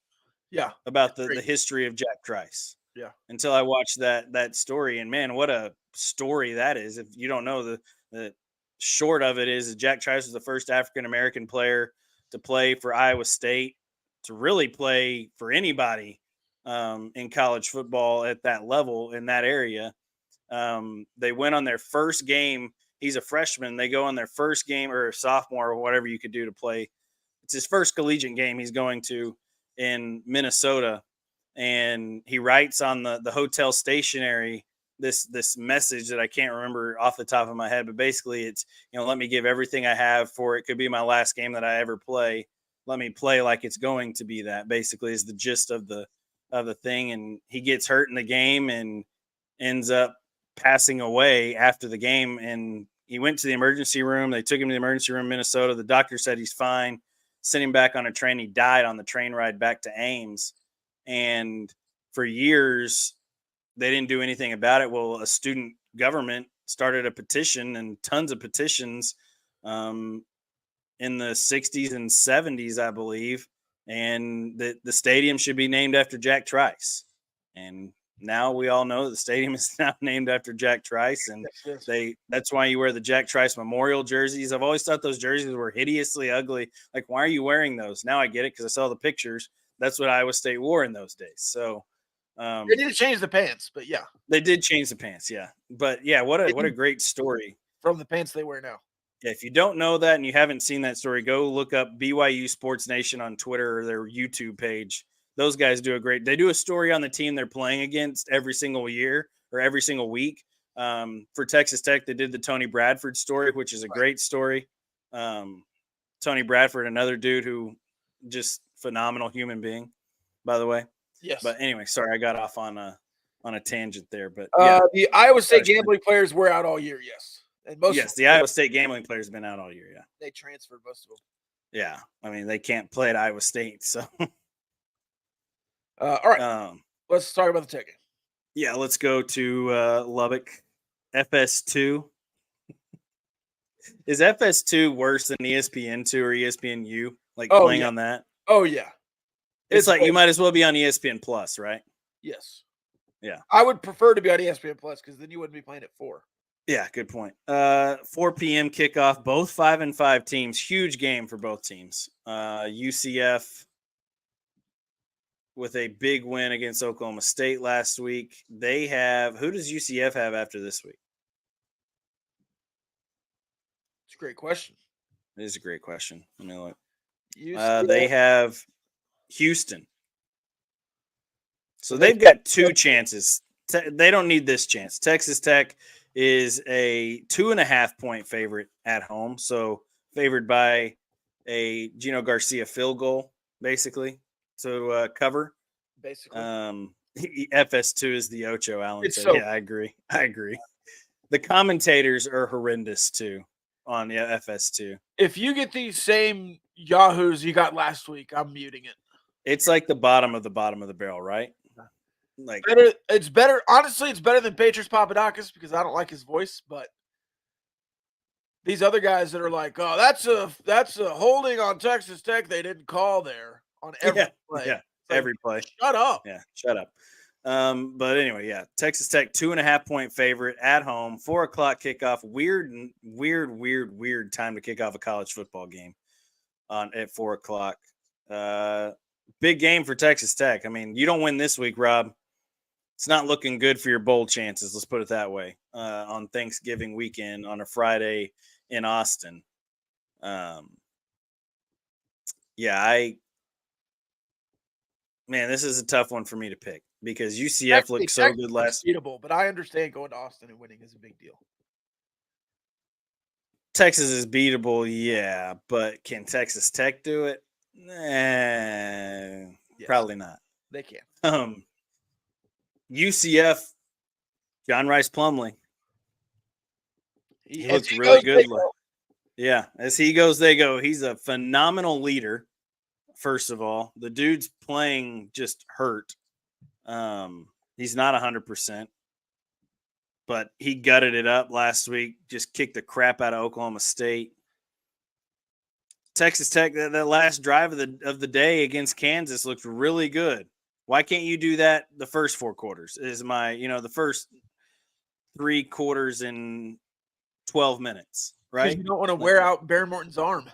A: Yeah.
B: About the history of Jack Trice.
A: Yeah.
B: Until I watched that story, and man, what a story that is! If you don't know, the short of it is that Jack Trice was the first African American player to play for Iowa State, to really play for anybody in college football at that level in that area. They went on their first game. He's a freshman. They go on their first game, or sophomore, or whatever you could do to play. It's his first collegiate game he's going to in Minnesota. And he writes on the hotel stationery this message that I can't remember off the top of my head, but basically it's, let me give everything I have for it. Could be my last game that I ever play. Let me play like it's going to be that, basically, is the gist of the thing. And he gets hurt in the game and ends up passing away after the game. And he went to the emergency room. They took him to the emergency room in Minnesota. The doctor said he's fine. Sent him back on a train. He died on the train ride back to Ames. And for years, they didn't do anything about it. Well, a student government started a petition, and tons of petitions in the 60s and 70s, I believe. And the stadium should be named after Jack Trice. And now we all know that the stadium is now named after Jack Trice. And that's why you wear the Jack Trice Memorial jerseys. I've always thought those jerseys were hideously ugly. Like, why are you wearing those? Now I get it, because I saw the pictures. That's what Iowa State wore in those days. So
A: they need to change the pants, but yeah,
B: they did change the pants. Yeah, but yeah, what a great story
A: from the pants they wear now.
B: Yeah, if you don't know that and you haven't seen that story, go look up BYU Sports Nation on Twitter or their YouTube page. Those guys do they do a story on the team they're playing against every single year or every single week. For Texas Tech, they did the Tony Bradford story, which is a great story. Tony Bradford, another dude who just phenomenal human being, by the way.
A: Yes.
B: But anyway, sorry, I got off on a tangent there. But
A: yeah, the Iowa State gambling players were out all year. Yes.
B: And the Iowa State gambling players have been out all year. Yeah.
A: They transferred most of them.
B: Yeah. I mean, they can't play at Iowa State. So.
A: All right. Let's talk about the Tech game.
B: Yeah. Let's go to Lubbock. FS2. Is FS2 worse than ESPN2 or ESPNU? Like playing on that?
A: Oh, yeah.
B: It's like you might as well be on ESPN Plus, right?
A: Yes.
B: Yeah.
A: I would prefer to be on ESPN Plus because then you wouldn't be playing at 4.
B: Yeah, good point. 4 p.m. kickoff. Both 5-5 teams. Huge game for both teams. UCF with a big win against Oklahoma State last week. They have who does UCF have after this week?
A: It's a great question.
B: It is a great question. Let me look.
A: UCF,
B: They have Houston. So they've got two chances. They don't need this chance. Texas Tech is a 2.5-point favorite at home. So favored by a Gino Garcia field goal, basically, to cover.
A: basically.
B: FS2 is the Ocho, Allen
A: It's
B: said.
A: so
B: Yeah, I agree. The commentators are horrendous too on FS2.
A: if you get these same Yahoos you got last week, I'm muting it.
B: It's like the bottom of the barrel, right? Like
A: It's better. Honestly, it's better than Patriots Papadakis because I don't like his voice. But these other guys that are like, "Oh, that's a holding on Texas Tech. They didn't call there on every play."
B: Yeah,
A: It's like,
B: every play.
A: Shut up.
B: Yeah, shut up. But anyway, yeah, Texas Tech 2.5-point favorite at home, 4:00 kickoff. Weird time to kick off a college football game at 4:00. Big game for Texas Tech. I mean, you don't win this week, Rob. It's not looking good for your bowl chances. Let's put it that way. On Thanksgiving weekend on a Friday in Austin. Man, this is a tough one for me to pick because UCF looked so good last.
A: Beatable, but I understand going to Austin and winning is a big deal.
B: Texas is beatable, yeah, but can Texas Tech do it? Nah,
A: Yes,
B: probably not.
A: they can.
B: UCF, John Rice Plumlee. He looked
A: he
B: really
A: goes,
B: good. Yeah, as he goes, they go. He's a phenomenal leader. First of all, the dude's playing just hurt. He's not 100%, but he gutted it up last week. Just kicked the crap out of Oklahoma State. Texas Tech, that last drive of the day against Kansas looked really good. Why can't you do that the first 4 quarters? Is the first 3 quarters in 12 minutes, right?
A: You don't want to wear out Bear Morton's arm.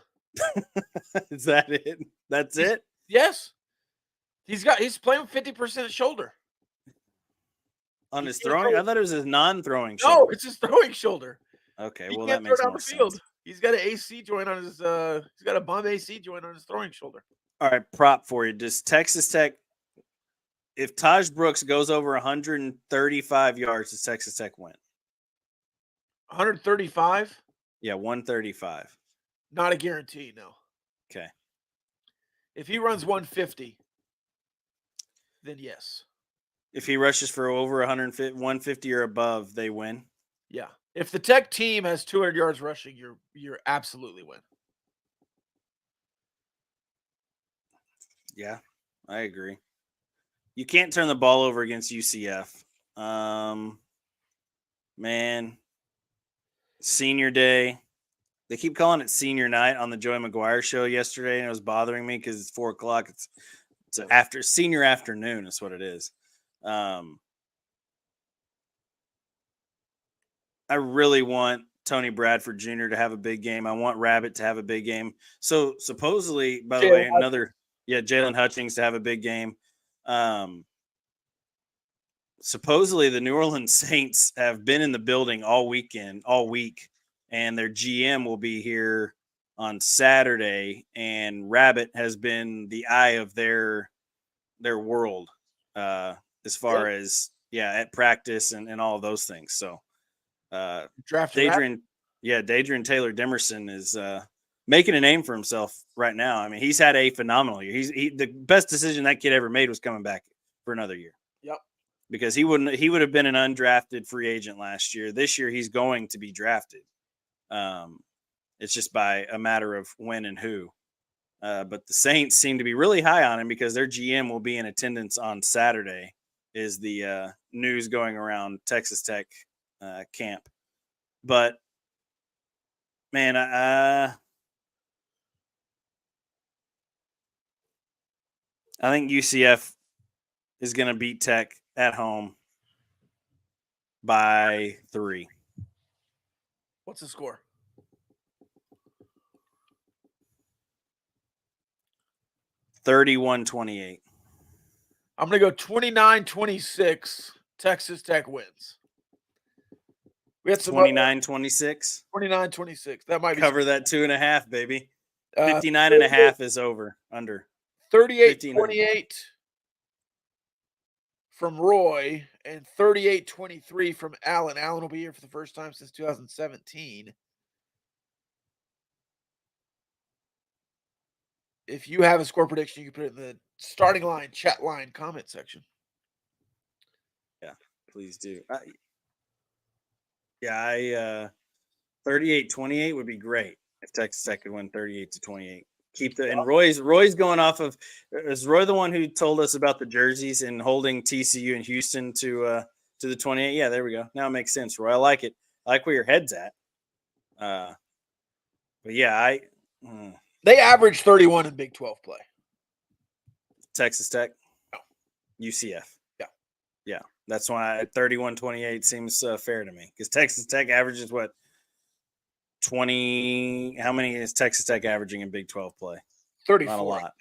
B: Is that it? That's it?
A: Yes. He's playing with 50% shoulder.
B: On his throwing? I thought it was his non-throwing shoulder.
A: No, it's his throwing shoulder.
B: Okay,
A: He
B: well
A: can't
B: that makes
A: throw down
B: more
A: the
B: sense.
A: field. He's got an AC joint on his he's got a bum AC joint on his throwing shoulder.
B: All right, prop for you. Does Texas Tech, if Taj Brooks goes over 135 yards, does Texas Tech win?
A: 135?
B: Yeah, 135.
A: Not a guarantee, no.
B: Okay.
A: If he runs 150, then yes.
B: If he rushes for over 150 or above, they win.
A: Yeah. If the Tech team has 200 yards rushing, you're absolutely win.
B: Yeah, I agree. You can't turn the ball over against UCF. Man, senior day. They keep calling it senior night on the Joey McGuire show yesterday, and it was bothering me because it's 4:00. It's after senior afternoon is what it is. I really want Tony Bradford Jr. to have a big game. I want Rabbit to have a big game. So supposedly, by the way, Jalen Hutchings to have a big game. Supposedly the New Orleans Saints have been in the building all week, and their GM will be here on Saturday, and Rabbit has been the eye of their world as far as at practice and all of those things. So Dadrian Taylor Demerson is making a name for himself right now. I mean, he's had a phenomenal year. The best decision that kid ever made was coming back for another year.
A: Yep.
B: Because he would have been an undrafted free agent last year. This year he's going to be drafted. It's just by a matter of when and who. But the Saints seem to be really high on him because their GM will be in attendance on Saturday, is the news going around Texas Tech camp. But, man, I think UCF is going to beat Tech at home by 3.
A: What's the score?
B: $31-28.
A: I'm going to go 29-26. Texas Tech wins. We had some
B: 29-26.
A: 29-26. That might be
B: cover that 2.5, baby. 59
A: 38
B: and a half is over. Under
A: 38-28 from Roy and 38-23 from Allen. Allen will be here for the first time since 2017. If you have a score prediction, you can put it in the starting line, chat line, comment section.
B: Yeah, please do. 38-28 would be great if Texas Tech could win 38-28. Keep the and Roy's going off of. Is Roy the one who told us about the jerseys and holding TCU and Houston to the 28? Yeah, there we go. Now it makes sense, Roy. I like it. I like where your head's at. But yeah,
A: They average 31 in Big 12 play.
B: Texas Tech,
A: No.
B: UCF.
A: Yeah.
B: That's why 31-28 seems fair to me because Texas Tech averages what 20. How many is Texas Tech averaging in Big 12 play?
A: 34.
B: Not a lot.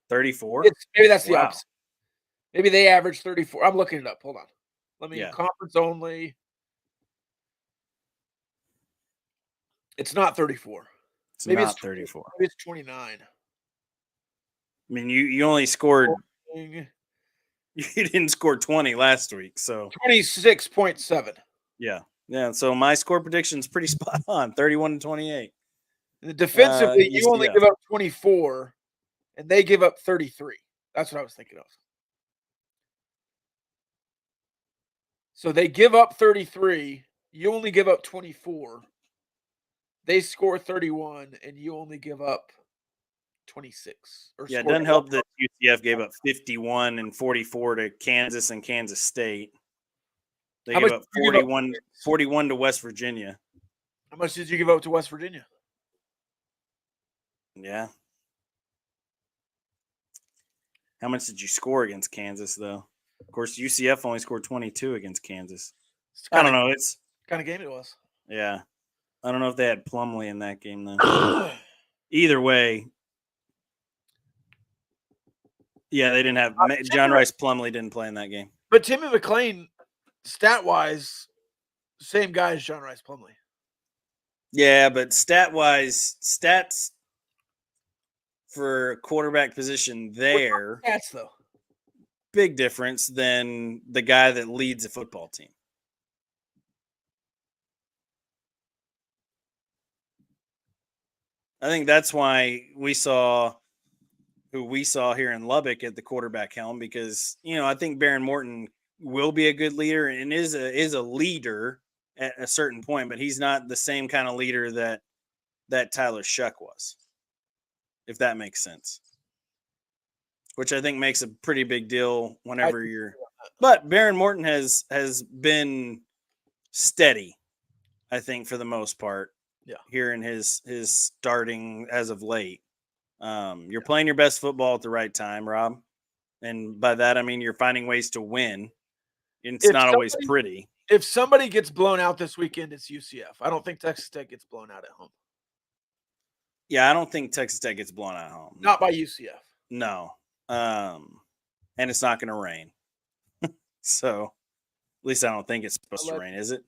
B: 34.
A: Maybe that's the
B: Wow.
A: opposite. Maybe they average 34. I'm looking it up. Hold on. Let me
B: Yeah.
A: conference only. It's not 34.
B: Maybe it's 34.
A: Maybe it's 29.
B: I mean, you only scored. You didn't score 20 last week, so
A: 26.7.
B: Yeah. So my score prediction is pretty spot on, 31-28.
A: Defensively, you only
B: UCF.
A: give up 24, and they give up 33. That's what I was thinking of. So they give up 33. You only give up 24. They score 31, and you only give up 26.
B: It doesn't help that UCF gave up 51 and 44 to Kansas and Kansas State. They gave up 41 to West Virginia.
A: How much did you give up to West Virginia?
B: Yeah. How much did you score against Kansas, though? Of course, UCF only scored 22 against Kansas. I don't know. It's
A: kind of game it was.
B: Yeah. I don't know if they had Plumlee in that game, though. Either way. Yeah, they didn't have John Rice Plumlee didn't play in that game.
A: But Timmy McClain, stat-wise, same guy as John Rice Plumlee.
B: Yeah, but stats for quarterback position there.
A: Stats, though.
B: Big difference than the guy that leads a football team. I think that's why we saw who we saw here in Lubbock at the quarterback helm because, I think Baron Morton will be a good leader and is a leader at a certain point, but he's not the same kind of leader that Tyler Shuck was, if that makes sense. Which I think makes a pretty big deal whenever but Baron Morton has been steady, I think, for the most part.
A: Yeah.
B: Here in his starting as of late. You're playing your best football at the right time, Rob. And by that, I mean, you're finding ways to win. It's not always pretty.
A: If somebody gets blown out this weekend, it's UCF. I don't think Texas Tech gets blown out at home.
B: Yeah, I don't think Texas Tech gets blown out at home.
A: Not by UCF.
B: No. And it's not going to rain. So, at least I don't think it's supposed to rain, is it?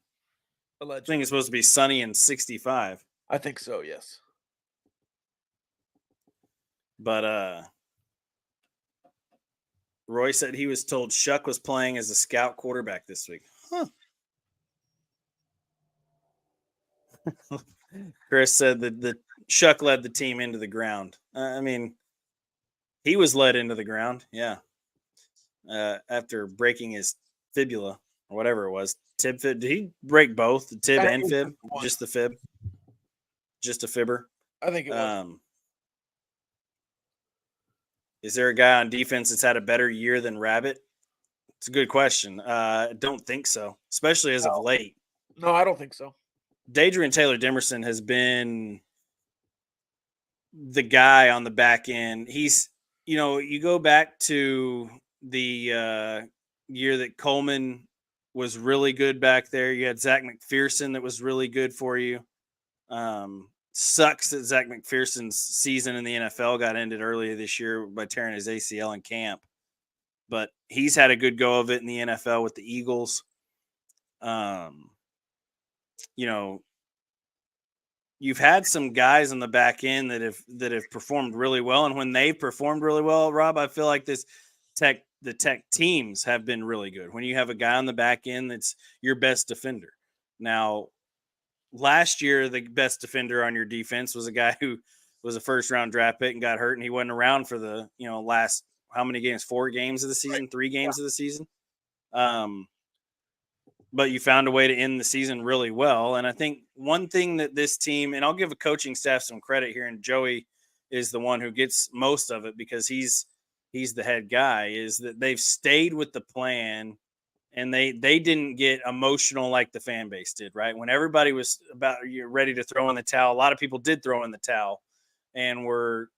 A: Allegedly.
B: I think it's supposed to be sunny and 65.
A: I think so, yes.
B: But Roy said he was told Shuck was playing as a scout quarterback this week. Huh. Chris said that the Shuck led the team into the ground. I mean, he was led into the ground, yeah. After breaking his fibula or whatever it was. Tib fib. Did he break both, the tib and fib? Just the fib? Just a fibber?
A: I think it was.
B: Is there a guy on defense that's had a better year than Rabbit? It's a good question. I don't think so, especially as of late.
A: No, I don't think so.
B: Dadrian Taylor Demerson has been the guy on the back end. He's, you go back to the year that Coleman was really good back there. You had Zach McPherson that was really good for you. Sucks that Zach McPherson's season in the NFL got ended earlier this year by tearing his ACL in camp, but he's had a good go of it in the NFL with the Eagles. You know, you've had some guys on the back end that have performed really well, and when they've performed really well, Rob, I feel like the Tech teams have been really good. When you have a guy on the back end that's your best defender. Now, last year, the best defender on your defense was a guy who was a first round draft pick and got hurt, and he wasn't around for the last how many games? 4 games of the season,
A: Right.
B: 3 games of the season. But you found a way to end the season really well. And I think one thing that this team, and I'll give a coaching staff some credit here, and Joey is the one who gets most of it because he's the head guy, is that they've stayed with the plan and they didn't get emotional like the fan base did, right? When everybody was about ready to throw in the towel, a lot of people did throw in the towel and were,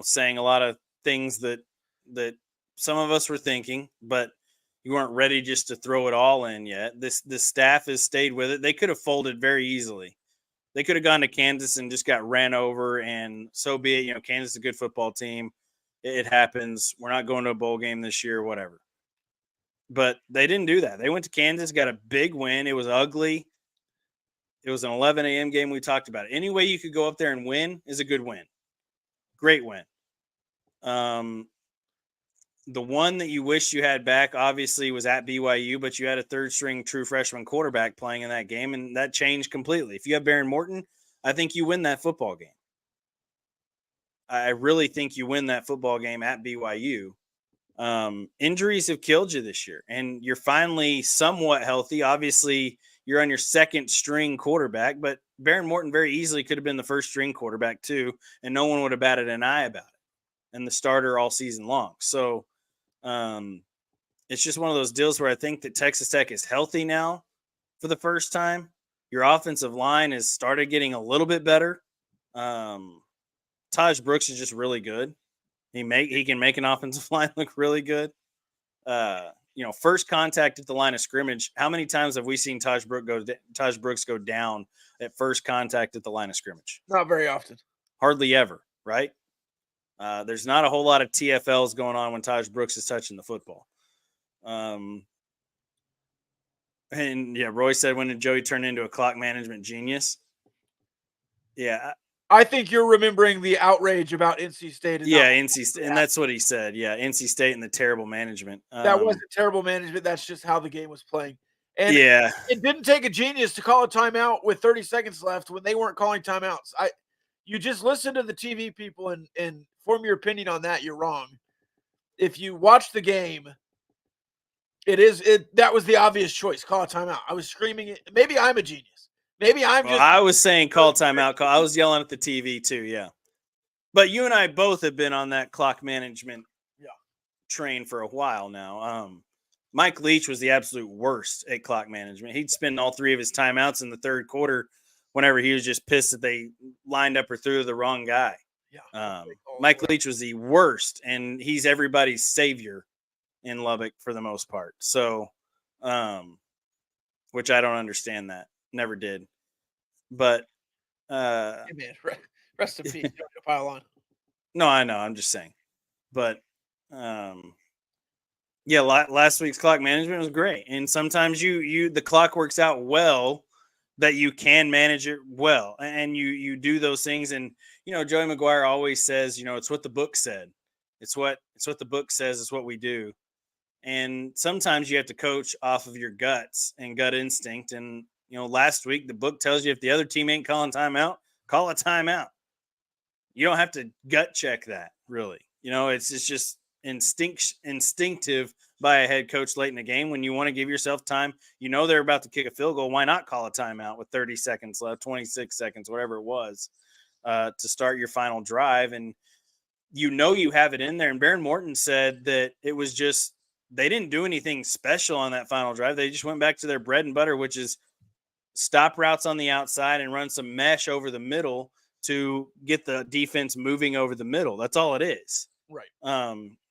B: saying a lot of things that some of us were thinking, but you weren't ready just to throw it all in yet. This staff has stayed with it. They could have folded very easily. They could have gone to Kansas and just got ran over, and so be it. Kansas is a good football team. It happens. We're not going to a bowl game this year, whatever. But they didn't do that. They went to Kansas, got a big win. It was ugly. It was an 11 a.m. game. We talked about it. Any way you could go up there and win is a good win. Great win. The one that you wish you had back, obviously, was at BYU, but you had a third-string true freshman quarterback playing in that game, and that changed completely. If you have Baron Morton, I think you win that football game. I really think you win that football game at BYU. Injuries have killed you this year, and you're finally somewhat healthy. Obviously, you're on your second-string quarterback, but Baron Morton very easily could have been the first-string quarterback too, and no one would have batted an eye about it, and the starter all season long. So, it's just one of those deals where I think that Texas Tech is healthy now for the first time. Your offensive line has started getting a little bit better. Taj Brooks is just really good. He can make an offensive line look really good. First contact at the line of scrimmage. How many times have we seen Taj Brooks go down at first contact at the line of scrimmage?
A: Not very often.
B: Hardly ever, right? There's not a whole lot of TFLs going on when Taj Brooks is touching the football. Roy said, when did Joey turn into a clock management genius? Yeah.
A: I think you're remembering the outrage about NC State.
B: NC State, and that's what he said. Yeah, NC State and the terrible management.
A: That wasn't terrible management. That's just how the game was playing. And
B: yeah,
A: it didn't take a genius to call a timeout with 30 seconds left when they weren't calling timeouts. You just listen to the TV people and form your opinion on that. You're wrong. If you watch the game, that was the obvious choice. Call a timeout. I was screaming it. Maybe I'm a genius. Maybe
B: I was saying call timeout. I was yelling at the TV too. Yeah. But you and I both have been on that clock management train for a while now. Mike Leach was the absolute worst at clock management. He'd spend all 3 of his timeouts in the third quarter whenever he was just pissed that they lined up or threw the wrong guy. Yeah. Mike Leach was the worst, and he's everybody's savior in Lubbock for the most part. So, which I don't understand that. Never did. But
A: hey man, rest in peace. Don't pile on.
B: No, I know. I'm just saying. But last week's clock management was great. And sometimes the clock works out well that you can manage it well. And you do those things. And Joey McGuire always says, it's what the book said. It's what the book says, it's what we do. And sometimes you have to coach off of your guts and gut instinct. And last week the book tells you if the other team ain't calling timeout, call a timeout. You don't have to gut check that, really. It's just instinctive by a head coach late in the game. When you want to give yourself time, they're about to kick a field goal. Why not call a timeout with 30 seconds left, 26 seconds, whatever it was, to start your final drive? And you have it in there. And Baron Morton said that it was just they didn't do anything special on that final drive. They just went back to their bread and butter, which is stop routes on the outside and run some mesh over the middle to get the defense moving over the middle. That's all it is.
A: Right.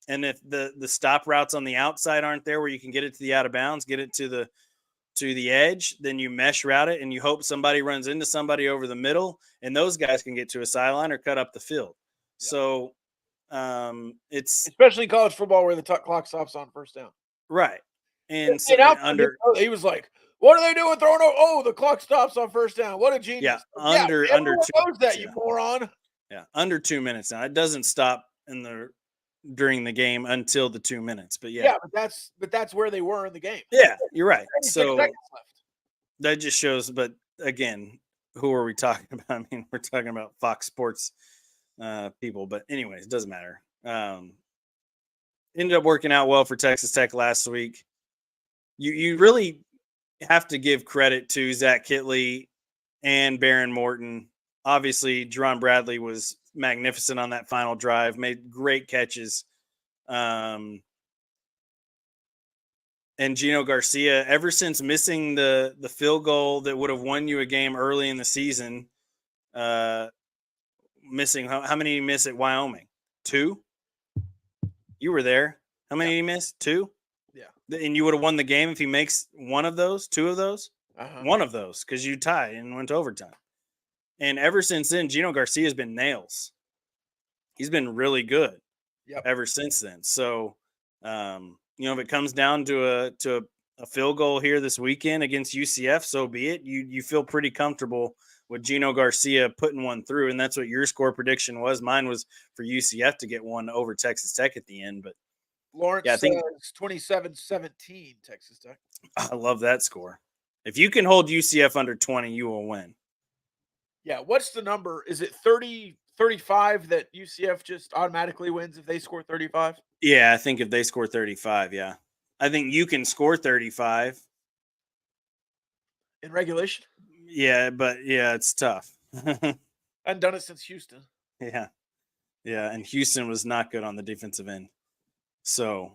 B: And if the stop routes on the outside aren't there where you can get it to the out of bounds, get it to to the edge, then you mesh route it and you hope somebody runs into somebody over the middle, and those guys can get to a sideline or cut up the field.
A: Yeah.
B: So it's
A: especially in college football where the clock stops on first down.
B: right. And so
A: He was like, "What are they doing throwing? Oh, the clock stops on first down. What a genius!"
B: Under
A: everyone
B: 2
A: knows that,
B: minutes,
A: you moron.
B: Yeah, under 2 minutes now. It doesn't stop during the game until the 2 minutes. But
A: Yeah, but that's where they were in the game.
B: Yeah, you're right.
A: 36
B: So
A: seconds left.
B: that just shows. But again, who are we talking about? I mean, we're talking about Fox Sports people. But anyways, it doesn't matter. Ended up working out well for Texas Tech last week. You really have to give credit to Zach Kitley and Baron Morton. Obviously, Jerron Bradley was magnificent on that final drive, made great catches. And Gino Garcia, ever since missing the field goal that would have won you a game early in the season, missing how many did he miss at Wyoming? 2? You were there. How many did he miss? 2?
A: Yeah.
B: And you would have won the game if he makes one of those, 2 of those, one of those, because you tied and went to overtime. And ever since then, Gino Garcia has been nails. He's been really good ever since then. So, if it comes down to a field goal here this weekend against UCF, so be it. You feel pretty comfortable with Gino Garcia putting one through, and that's what your score prediction was. Mine was for UCF to get one over Texas Tech at the end, but
A: Lawrence says 27-17 Texas Tech.
B: I love that score. If you can hold UCF under 20, you will win.
A: Yeah, what's the number? Is it 30-35 that UCF just automatically wins if they score 35?
B: Yeah, I think if they score 35, yeah. I think you can score 35.
A: In regulation?
B: Yeah, but it's tough.
A: I hadn't done it since Houston.
B: Yeah. Yeah, and Houston was not good on the defensive end. So,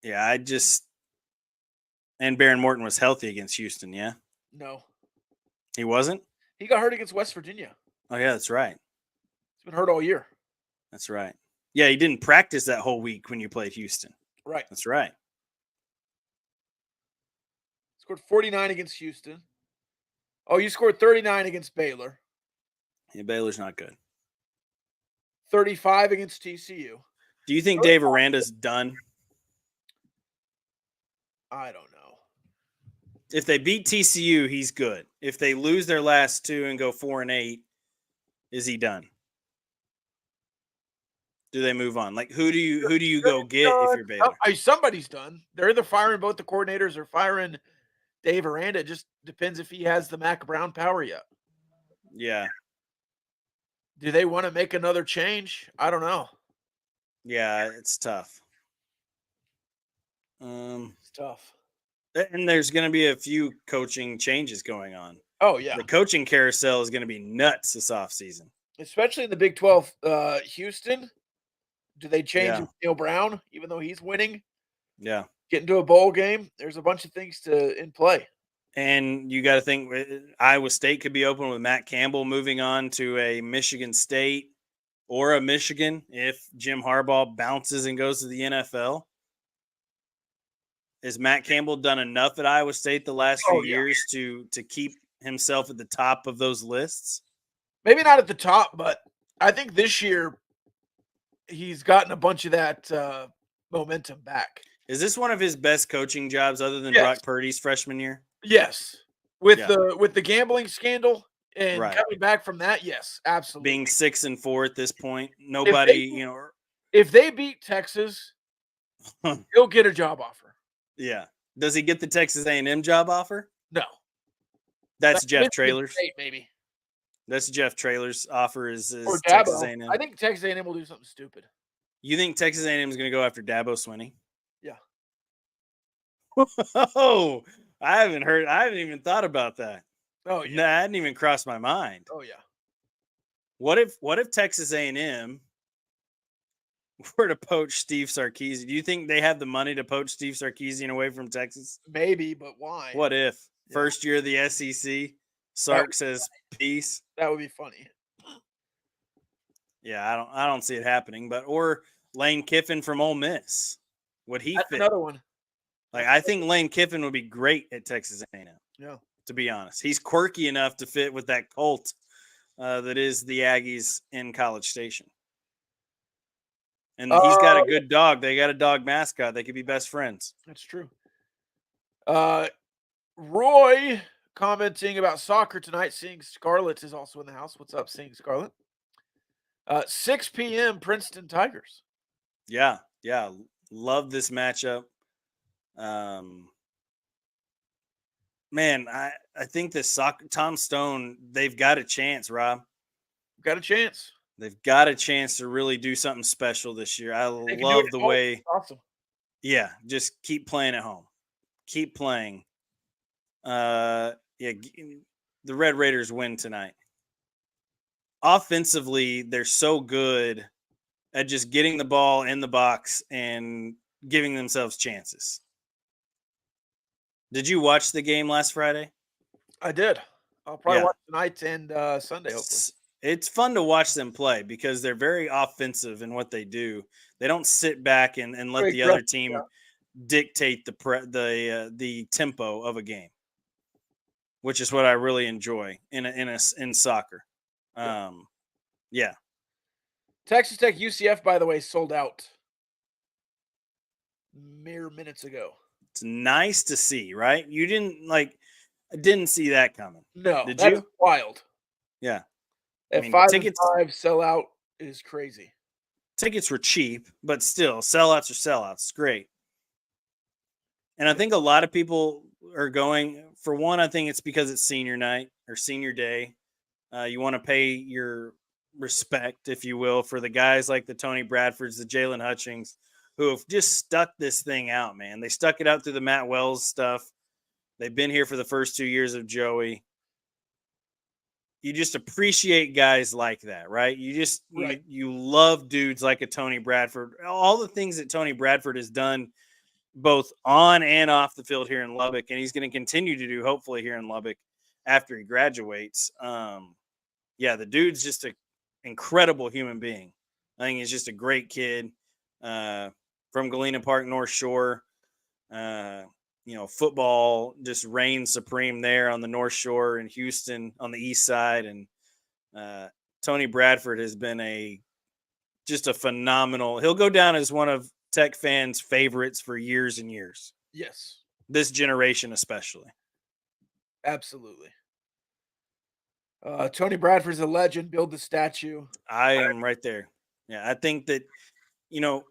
B: yeah, and Baron Morton was healthy against Houston, yeah?
A: No.
B: He wasn't?
A: He got hurt against West Virginia.
B: Oh, yeah, that's right.
A: He's been hurt all year.
B: That's right. Yeah, he didn't practice that whole week when you played Houston.
A: Right.
B: That's right.
A: Scored 49 against Houston. Oh, you scored 39 against Baylor.
B: Yeah, Baylor's not good.
A: 35 against TCU.
B: Do you think Dave Aranda's done?
A: I don't know.
B: If they beat TCU, he's good. If they lose their last 2 and go 4-8, is he done? Do they move on? Like, who do you go get if you're Baylor?
A: Somebody's done. They're either firing both the coordinators or firing Dave Aranda. It just depends if he has the Mac Brown power yet.
B: Yeah.
A: Do they want to make another change? I don't know.
B: Yeah, it's tough.
A: It's tough.
B: And there's going to be a few coaching changes going on.
A: Oh, yeah.
B: The coaching carousel is going to be nuts this offseason.
A: Especially in the Big 12. Houston, do they change Neil Brown, even though he's winning?
B: Yeah.
A: Get into a bowl game. There's a bunch of things in play.
B: And you got to think Iowa State could be open with Matt Campbell moving on to a Michigan State or a Michigan if Jim Harbaugh bounces and goes to the NFL. Has Matt Campbell done enough at Iowa State the last few years to keep himself at the top of those lists?
A: Maybe not at the top, but I think this year he's gotten a bunch of that momentum back.
B: Is this one of his best coaching jobs other than Brock Purdy's freshman year?
A: Yes. With the gambling scandal and coming back from that, yes, absolutely.
B: Being 6-4 at this point, nobody,
A: if they beat Texas, he'll get a job offer.
B: Yeah. Does he get the Texas A&M job offer?
A: No.
B: That's Jeff Traylor's.
A: Maybe.
B: That's Jeff Traylor's offer is
A: or
B: Texas A&M.
A: I think Texas A&M will do something stupid.
B: You think Texas A&M is going to go after Dabo Swinney?
A: Yeah.
B: Oh, I haven't even thought about that.
A: Oh yeah.
B: That hadn't even crossed my mind.
A: Oh yeah.
B: What if Texas A&M were to poach Steve Sarkisian? Do you think they have the money to poach Steve Sarkisian away from Texas?
A: Maybe, but why?
B: What if first year of the SEC, Sark says peace?
A: That would be funny.
B: Yeah, I don't see it happening. But or Lane Kiffin from Ole Miss, would he fit?
A: Another one.
B: Like, I think Lane Kiffin would be great at Texas A&M.
A: Yeah.
B: To be honest, he's quirky enough to fit with that cult that is the Aggies in College Station. And he's got a good dog. They got a dog mascot. They could be best friends.
A: That's true. Roy commenting about soccer tonight. Seeing Scarlett is also in the house. What's up, Seeing Scarlett? 6 p.m. Princeton Tigers.
B: Yeah. Love this matchup. Man, I think this Tom Stone, they've got a chance, Rob.
A: Got a chance.
B: They've got a chance to really do something special this year. I love the way.
A: Awesome.
B: Yeah, just keep playing at home. Keep playing. The Red Raiders win tonight. Offensively, they're so good at just getting the ball in the box and giving themselves chances. Did you watch the game last Friday?
A: I did. I'll probably watch tonight and Sunday, hopefully.
B: It's fun to watch them play because they're very offensive in what they do. They don't sit back and let the other team dictate the tempo of a game, which is what I really enjoy in soccer. Yeah.
A: Texas Tech UCF, by the way, sold out mere minutes ago.
B: It's nice to see, right? You didn't see that coming.
A: No,
B: did
A: that's
B: you?
A: Wild.
B: Yeah.
A: At 5-5 sellout is crazy.
B: Tickets were cheap, but still, sellouts are sellouts. It's great. And I think a lot of people are going, for one, I think it's because it's senior night or senior day. You want to pay your respect, if you will, for the guys like the Tony Bradfords, the Jalen Hutchings, who have just stuck this thing out, man. They stuck it out through the Matt Wells stuff. They've been here for the first 2 years of Joey. You just appreciate guys like that, right? You love dudes like a Tony Bradford. All the things that Tony Bradford has done both on and off the field here in Lubbock, and he's going to continue to do, hopefully, here in Lubbock after he graduates. The dude's just an incredible human being. I think he's just a great kid from Galena Park, North Shore. Football just reigns supreme there on the North Shore in Houston on the east side. And Tony Bradford has been just a phenomenal. He'll go down as one of Tech fans' favorites for years and years.
A: Yes.
B: This generation especially.
A: Absolutely. Tony Bradford's a legend. Build the statue.
B: I am right there. Yeah, I think that,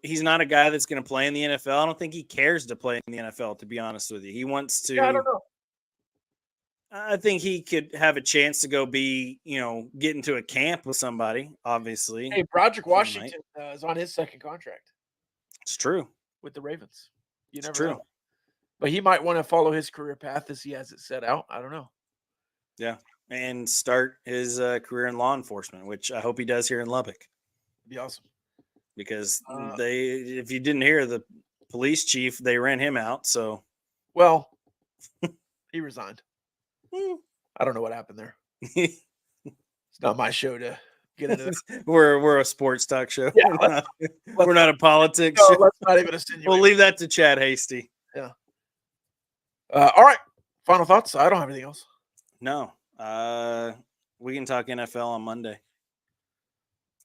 B: he's not a guy that's going to play in the NFL. I don't think he cares to play in the NFL, to be honest with you. He wants to.
A: Yeah, I don't know.
B: I think he could have a chance to go get into a camp with somebody, obviously.
A: Hey, Broderick Washington is on his second contract.
B: It's true.
A: With the Ravens. You never
B: true.
A: know. But he might want to follow his career path as he has it set out. I don't know.
B: Yeah. And start his career in law enforcement, which I hope he does here in Lubbock.
A: Be awesome.
B: Because if you didn't hear, the police chief, they ran him out. So,
A: well, he resigned. I don't know what happened there. It's not my show to get into this.
B: We're a sports talk show.
A: Yeah,
B: we're not a politics
A: show.
B: show.
A: Let's not even insinuate.
B: We'll leave that to Chad Hasty.
A: Yeah. All right. Final thoughts? I don't have anything else.
B: No. We can talk NFL on Monday.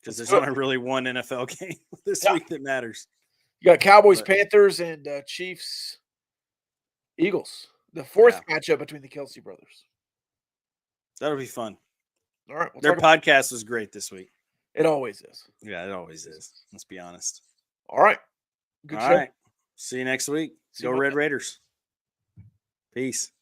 B: Because there's only really one NFL game this week that matters.
A: You got Cowboys, Panthers, and Chiefs, Eagles. The fourth matchup between the Kelsey brothers.
B: That'll be fun.
A: All right.
B: Their podcast was great this week.
A: It always is.
B: Yeah, it always is. Let's be honest.
A: All right.
B: Good show. All right. See you next week. Go Red Raiders. Peace.